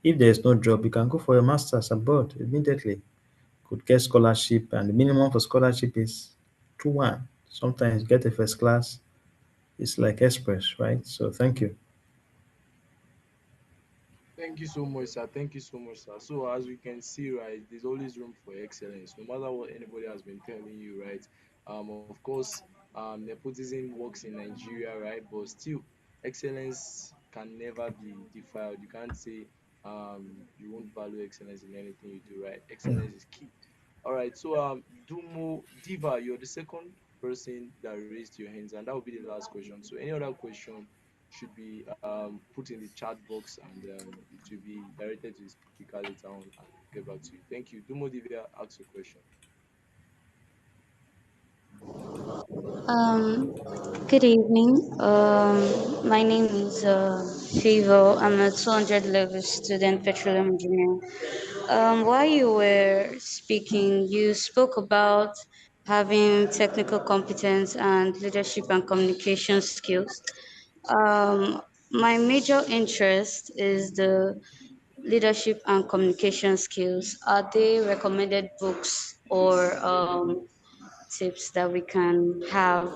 if there's no job, you can go for your master's abroad immediately. Could get scholarship, and the minimum for scholarship is 2-1. Sometimes get a first class, it's like express, right? So thank you. Thank you so much, sir. Thank you so much, sir. So as we can see, right, there's always room for excellence, no matter what anybody has been telling you, right? Of course, nepotism works in Nigeria, right? But still, excellence can never be defiled. You can't say you won't value excellence in anything you do, right? Excellence is key. All right. So Dumo Diva, you're the second person that raised your hands, and that will be the last question. So any other question should be put in the chat box, and it will be directed to the speaker later on, and we'll get back to you. Thank you. Dumo Divya, ask your question. Um, Good evening. My name is Shivo. I'm a 200 level student, petroleum engineer. While you were speaking, you spoke about having technical competence and leadership and communication skills. My major interest is the leadership and communication skills. Are they recommended books or tips that we can have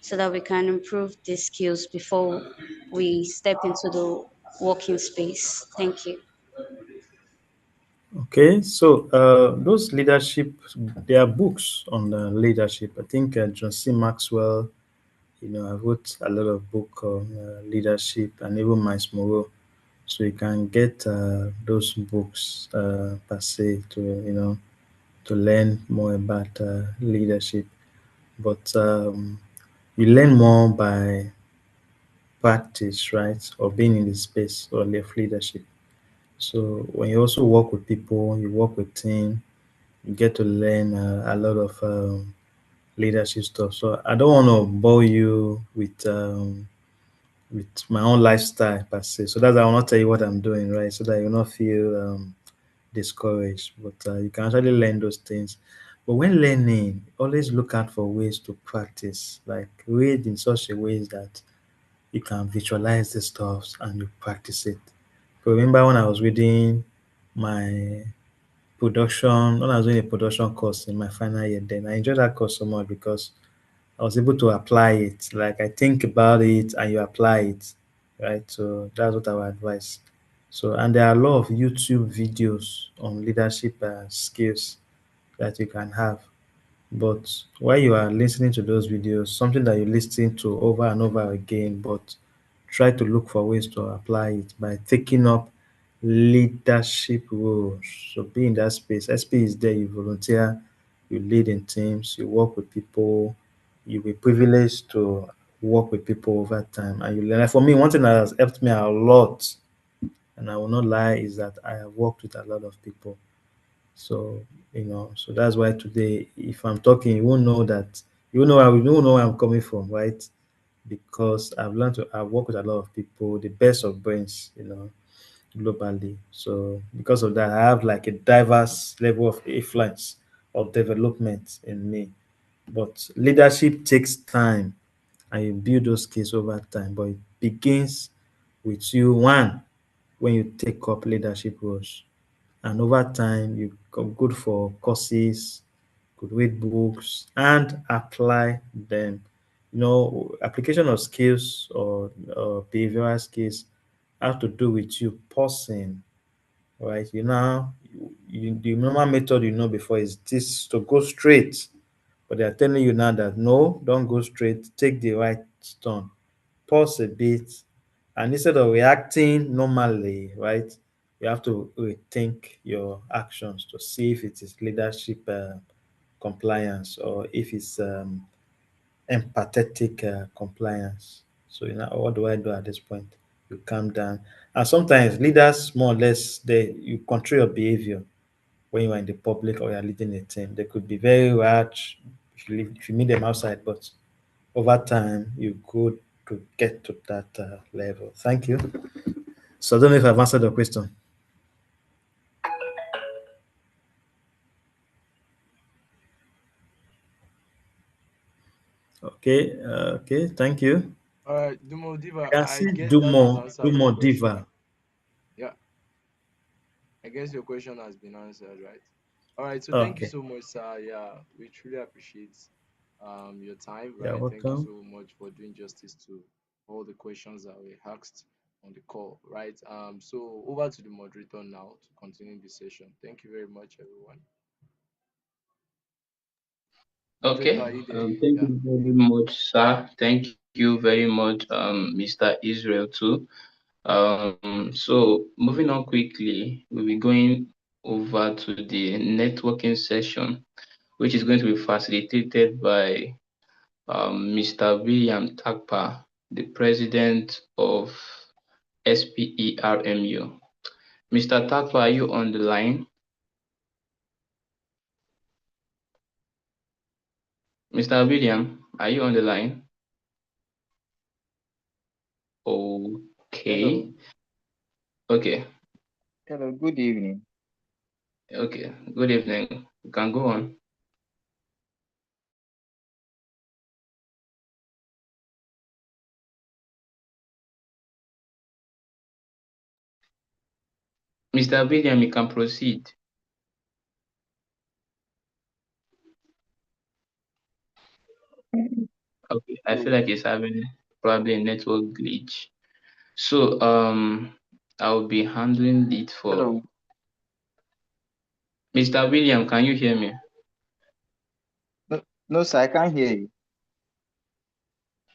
so that we can improve these skills before we step into the working space? Thank you. Okay, so those leadership, there are books on leadership. I think John C. Maxwell, I wrote a lot of book on leadership, and even Miles Moreau. So you can get those books per se to to learn more about leadership. But you learn more by practice, right, or being in the space or left leadership. So when you also work with people, you work with team, you get to learn a lot of leadership stuff. So I don't want to bore you with my own lifestyle per se. So that's why I will not tell you what I'm doing, right? So that you will not feel discouraged. But you can actually learn those things. But when learning, always look out for ways to practice. Like read in such a way that you can visualize the stuff and you practice it. So remember when I was reading my when I was doing a production course in my final year, then I enjoyed that course so much because I was able to apply it. Like I think about it and you apply it, right? So that's what I would advise. So, and there are a lot of YouTube videos on leadership skills that you can have. But while you are listening to those videos, something that you listen to over and over again, but try to look for ways to apply it by taking up leadership roles. So be in that space. SP is there, you volunteer, you lead in teams, you work with people, you'll be privileged to work with people over time and you learn. Like for me, one thing that has helped me a lot, and I will not lie, is that I have worked with a lot of people. So, so that's why today, if I'm talking, you won't know that, you won't know where I'm coming from, right? Because I've worked with a lot of people, the best of brains, globally. So, because of that, I have like a diverse level of influence or development in me. But leadership takes time and you build those skills over time. But it begins with you, one, when you take up leadership roles. and over time you become good for courses, could read books and apply them. Application of skills or behavioral skills have to do with you pausing, right? The normal method before is this to go straight, but they are telling you now that no, don't go straight, take the right turn, pause a bit, and instead of reacting normally, right, you have to rethink your actions to see if it is leadership compliance or if it's empathetic compliance. So, what do I do at this point? You calm down. And sometimes leaders, more or less, you control your behavior when you are in the public or you are leading a team. They could be very rash if you meet them outside, but over time, you go to get to that level. Thank you. So, I don't know if I've answered the question. Okay, thank you. All right, Dumo Diva, I can I see guess that has answered your question. Diva. Yeah, I guess your question has been answered, right? All right, so thank you Okay, so much, sir. Yeah, we truly appreciate your time, you're right? Thank you welcome. so much for doing justice to all the questions that were asked on the call, right? So over to the moderator now to continue the session. Thank you very much, everyone. Moderator, Okay. are you there? Thank Yeah. you very much, sir. Thank you very much, Mr. Israel too. So moving on quickly, we'll be going over to the networking session, which is going to be facilitated by Mr. William Takpa, the president of SPERMU. Mr. Takpa, are you on the line? Mr. William, are you on the line? Hello. Okay. Okay. Hello. Good evening. Okay. Good evening. You can go on. Mr. William, you can proceed. Okay. I feel like he's having probably a network glitch. So I'll be handling it for Hello. Mr. William. Can you hear me? No, no, sir, I can't hear you.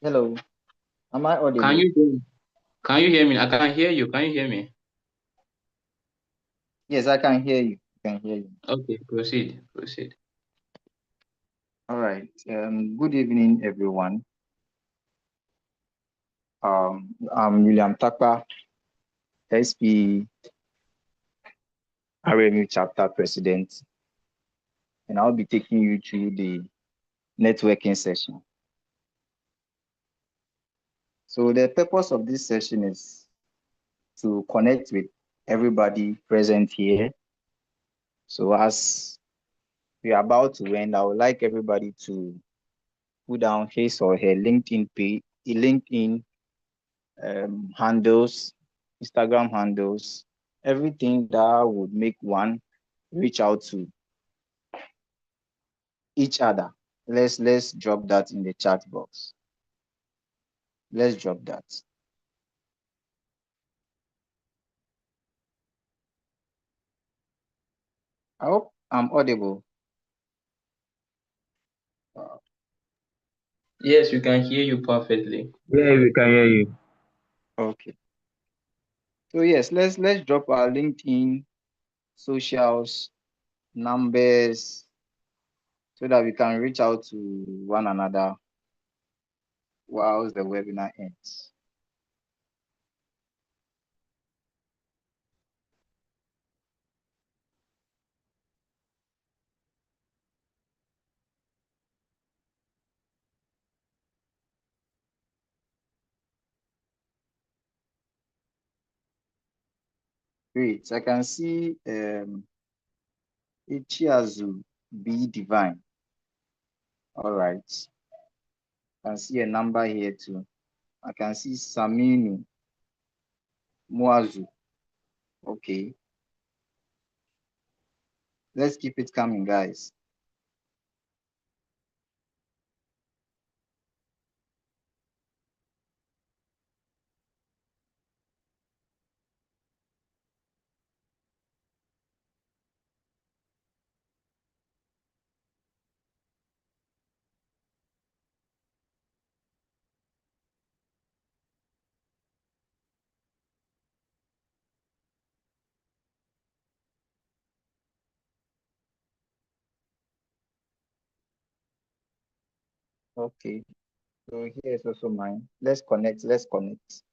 Hello. Am I Can audible? you hear me? Can you hear me? I can hear you. Can you hear me? Yes, I can hear you. I can hear you. Okay, proceed. Proceed. All right. Good evening, everyone. I'm William Takpa, SP RMU chapter president, and I'll be taking you through the networking session. So the purpose of this session is to connect with everybody present here. So as we are about to end, I would like everybody to put down his or her LinkedIn page, LinkedIn handles, Instagram handles, everything that would make one reach out to each other. Let's drop that in the chat box. Let's drop that. I hope I'm audible. Yes, we can hear you perfectly. Yeah, we can hear you. Okay. So yes, let's drop our LinkedIn socials numbers so that we can reach out to one another whilst the webinar ends. Great. I can see Ichiazu B Divine. All right. I can see a number here too. I can see Saminu Muazu. Okay. Let's keep it coming, guys. Okay. So here is also mine. Let's connect. Let's connect.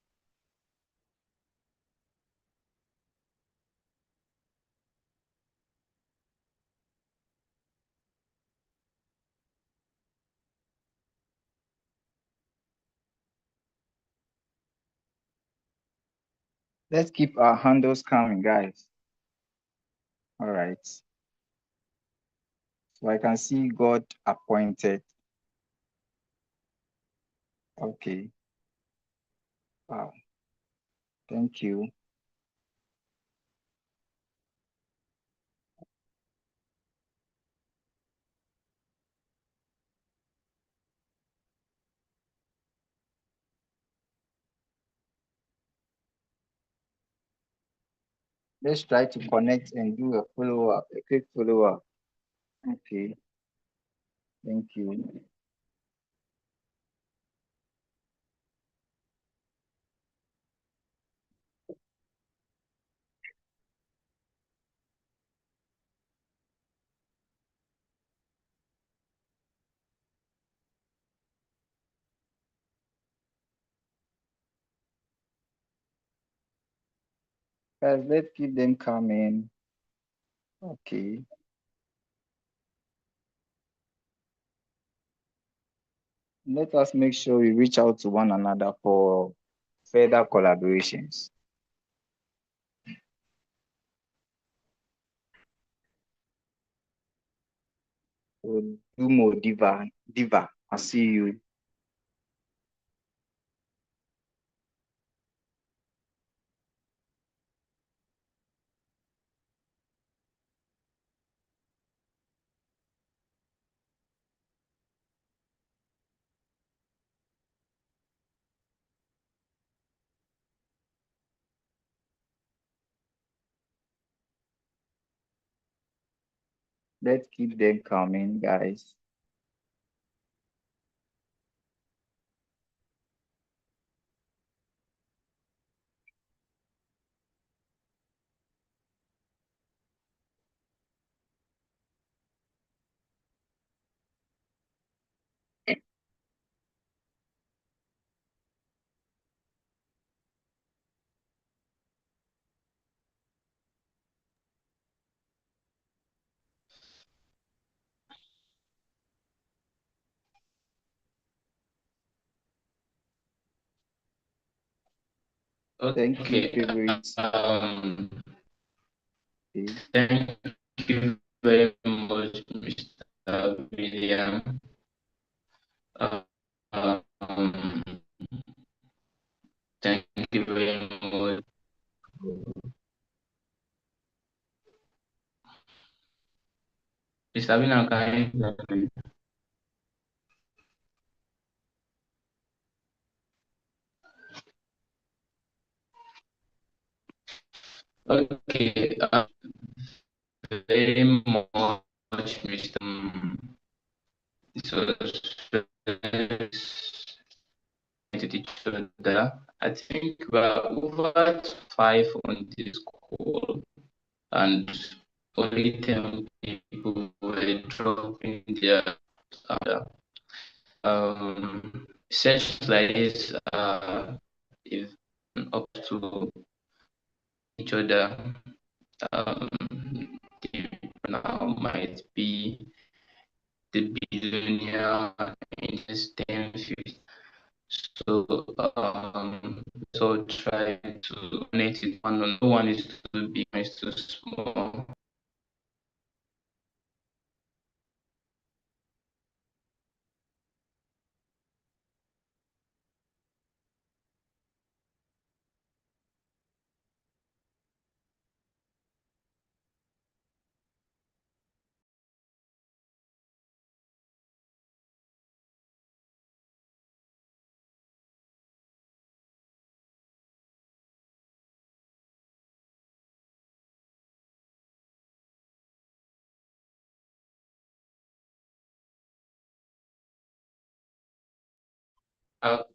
Let's keep our handles coming, guys. All right. So I can see God appointed. Okay. Wow. Thank you. Let's try to connect and do a follow-up, a quick follow-up. Okay. Thank you. Guys, let's keep them coming. Okay. Let us make sure we reach out to one another for further collaborations. So do more diva. Diva. I see you. Let's keep them coming, guys. Thank you, Okay. favorites. Um, Okay. Thank you very much, Mr. William. Um, Thank you very much. Mr. William, can you hear me? Okay. Very much, Mr. So, to each other. I think we're over 5 on this call, and only 10 people were dropping their uh, sessions like this is up to each other. Um, now might be the billionaire in his 10, 50. So so try to connect it one on one is too big, one is too small.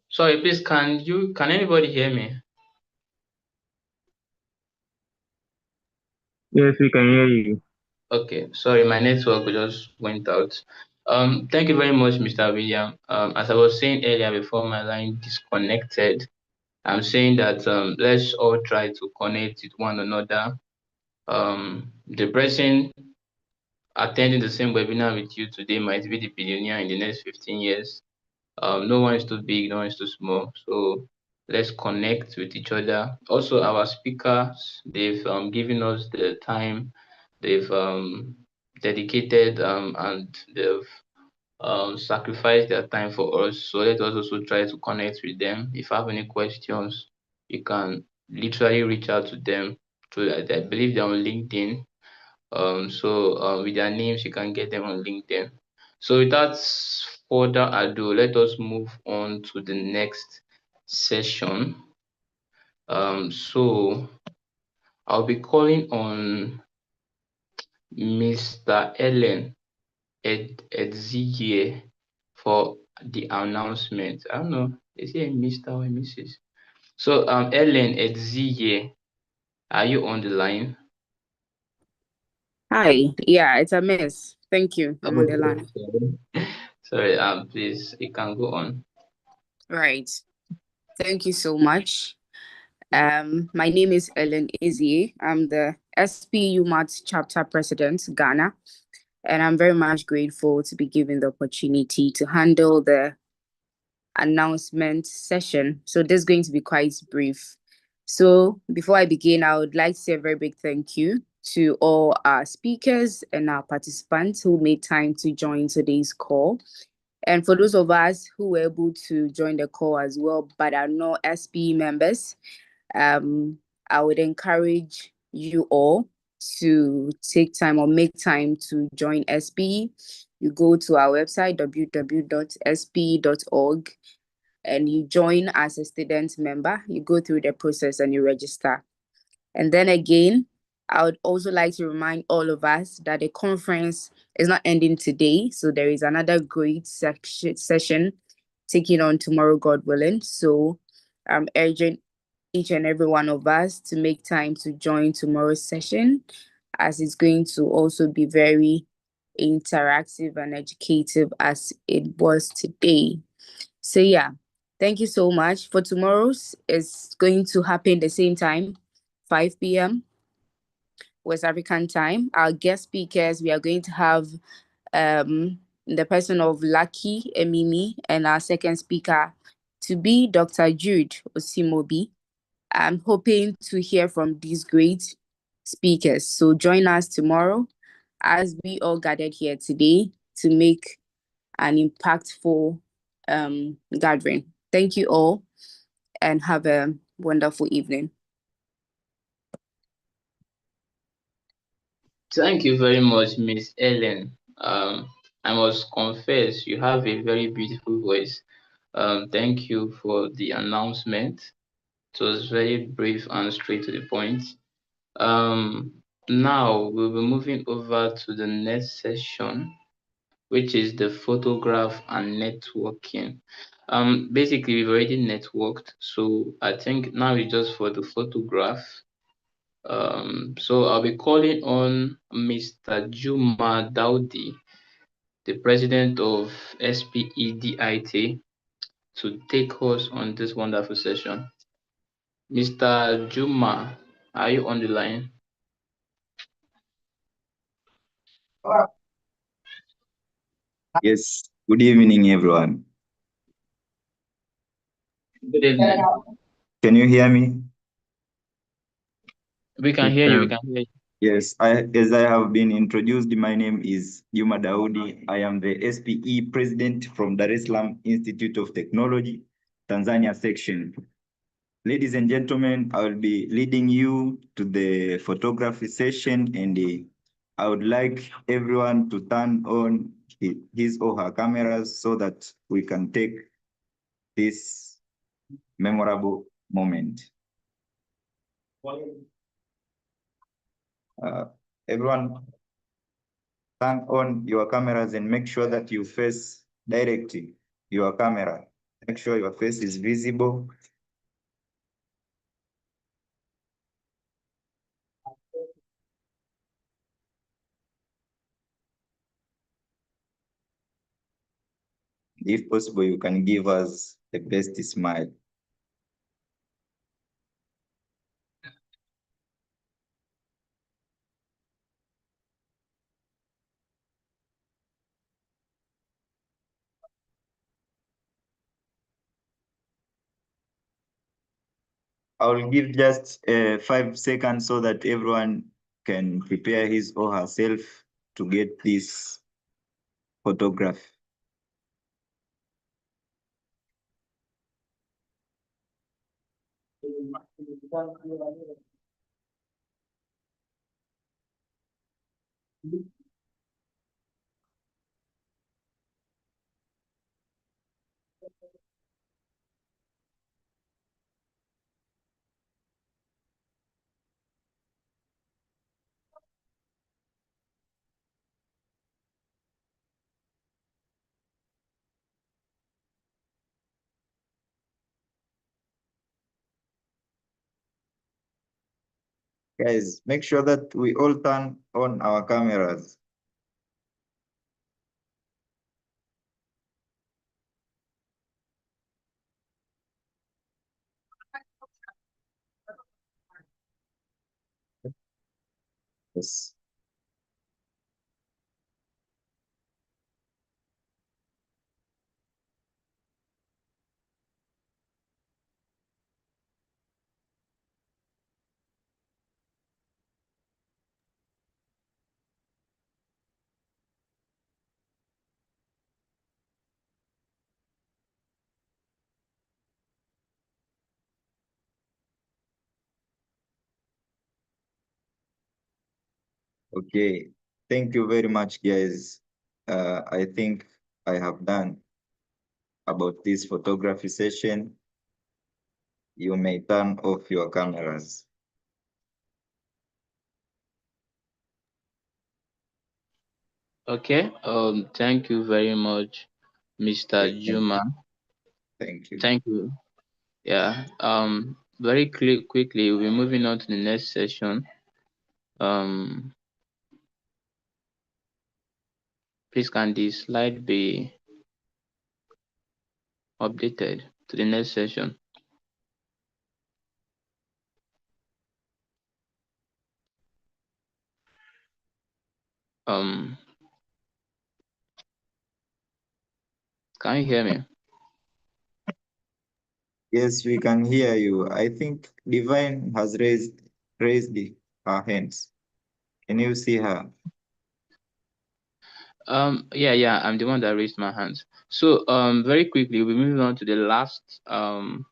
Sorry, please, can anybody hear me? Yes, we can hear you. Okay, sorry, my network just went out. Thank you very much, Mr. William. As I was saying earlier before my line disconnected, I'm saying that let's all try to connect with one another. The person attending the same webinar with you today might be the billionaire in the next 15 years. No one is too big, no one is too small. So let's connect with each other. Also, our speakers, they've given us the time, they've dedicated and they've sacrificed their time for us. So let us also try to connect with them. If you have any questions, you can literally reach out to them through, I believe they're on LinkedIn. With their names, you can get them on LinkedIn. So without further ado, let us move on to the next session. So I'll be calling on Mr. Ellen Edzigie for the announcement. I don't know, is he a Mr. or a Mrs.? So Ellen Edzigie, are you on the line? Hi. Yeah, it's a mess. Thank you. I'm on the Okay, line. sorry, please, you can go on. Right. Thank you so much. My name is Ellen Izie. I'm the SPU Mat Chapter President, Ghana, and I'm very much grateful to be given the opportunity to handle the announcement session. So this is going to be quite brief. So before I begin, I would like to say a very big thank you to all our speakers and our participants who made time to join today's call. And for those of us who were able to join the call as well, but are not SPE members, I would encourage you all to take time or make time to join SPE. You go to our website, www.spe.org, and you join as a student member. You go through the process and you register. And then again, I would also like to remind all of us that the conference is not ending today. So there is another great session taking on tomorrow, God willing. So I'm urging each and every one of us to make time to join tomorrow's session, as it's going to also be very interactive and educative as it was today. So yeah, thank you so much. For tomorrow's, it's going to happen the same time, 5 p.m. West African time. Our guest speakers, we are going to have the person of Lucky Emimi, and our second speaker to be Dr. Jude Osimobi. I'm hoping to hear from these great speakers. So join us tomorrow as we all gathered here today to make an impactful gathering. Thank you all and have a wonderful evening. Thank you very much, Miss Ellen. I must confess, you have a very beautiful voice. Thank you for the announcement. It was very brief and straight to the point. Now we'll be moving over to the next session, which is the photograph and networking. Basically, we've already networked, so I think now it's just for the photograph. So I'll be calling on Mr. Juma Daudi, the president of SPEDIT, to take us on this wonderful session. Mr. Juma, are you on the line? Yes, good evening, everyone. Good evening. Can you hear me? We can hear you. We can hear you. Yes, as I have been introduced, my name is Juma Daudi. I am the SPE president from Dar es Salaam Institute of Technology, Tanzania section. Ladies and gentlemen, I will be leading you to the photography session, and I would like everyone to turn on his or her cameras so that we can take this memorable moment. Everyone, turn on your cameras and make sure that you face directly your camera. Make sure your face is visible. If possible, you can give us the best smile. I will give just 5 seconds so that everyone can prepare his or herself to get this photograph. Guys, make sure that we all turn on our cameras. Yes. Okay, thank you very much, guys. I think I have done about this photography session. You may turn off your cameras. Okay. Thank you very much, Mr. Okay, Juma. thank you. Thank you. Yeah. Very quickly, we'll be moving on to the next session. Um, please can the slide be updated to the next session? Um, can you hear me? Yes, we can hear you. I think Divine has raised her hands. Can you see her? Yeah, I'm the one that raised my hands. So, very quickly, we're moving on to the last program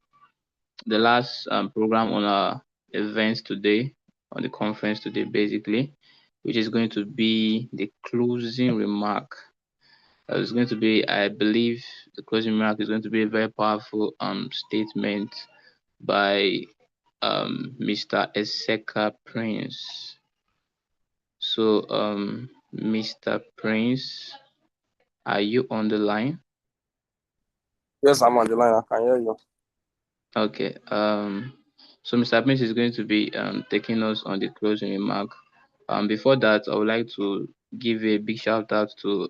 on our events today, on the conference today, basically, which is going to be the closing remark. It's going to be, I believe, the closing remark is going to be a very powerful statement by Mr. Eseka Prince. So, Mr. Prince, are you on the line? Yes, I'm on the line. I can hear you. Okay. So Mr. Prince is going to be taking us on the closing remark. Before that, I would like to give a big shout out to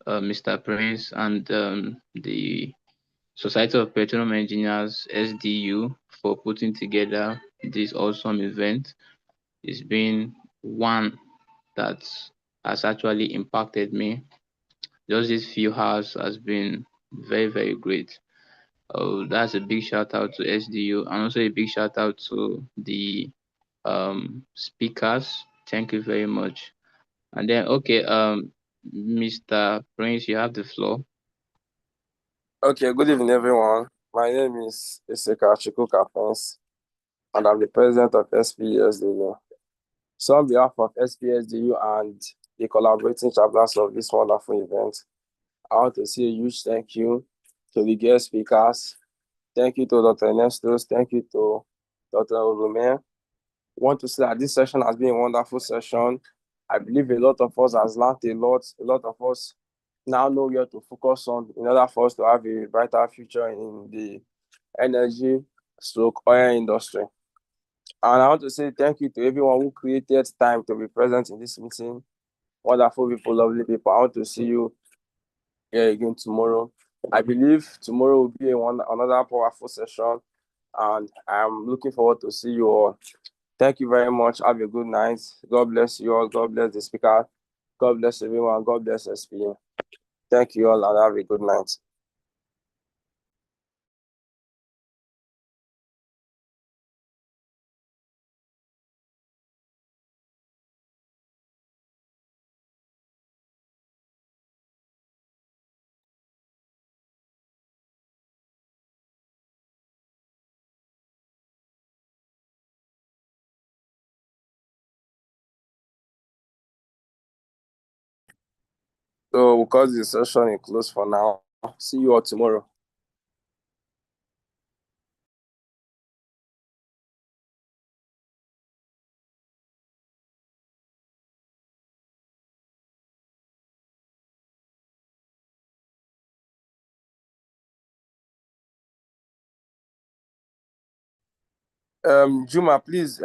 Mr. Prince and the Society of Petroleum Engineers (SDU) for putting together this awesome event. It's been one that has actually impacted me. Just these few hours has been very, very great. Oh, that's a big shout out to SDU and also a big shout out to the speakers. Thank you very much. And then okay, Mr. Prince, you have the floor. Okay, good evening, everyone. My name is Iseka Chikuka Prince, and I'm the president of SPSDU. So, on behalf of SPSDU and the collaborating chaplains of this wonderful event, I want to say a huge thank you to the guest speakers. Thank you to Dr. Nestos. Thank you to Dr. Olume. I want to say that this session has been a wonderful session. I believe a lot of us has learned a lot. A lot of us now know where to focus on in order for us to have a brighter future in the energy stroke oil industry. And I want to say thank you to everyone who created time to be present in this meeting. Wonderful people, lovely people. I want to see you here again tomorrow. I believe tomorrow will be another powerful session, and I'm looking forward to see you all. Thank you very much. Have a good night. God bless you all. God bless the speaker. God bless everyone. God bless SP. Thank you all, and have a good night. So we'll call the session in close for now. See you all tomorrow. Juma, please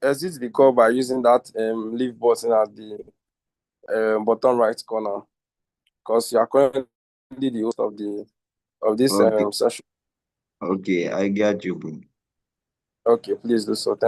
exit the call by using that leave button at the bottom right corner, because you are currently the host of this Okay. session. Okay, I got you, bro. Okay, please do so. Thank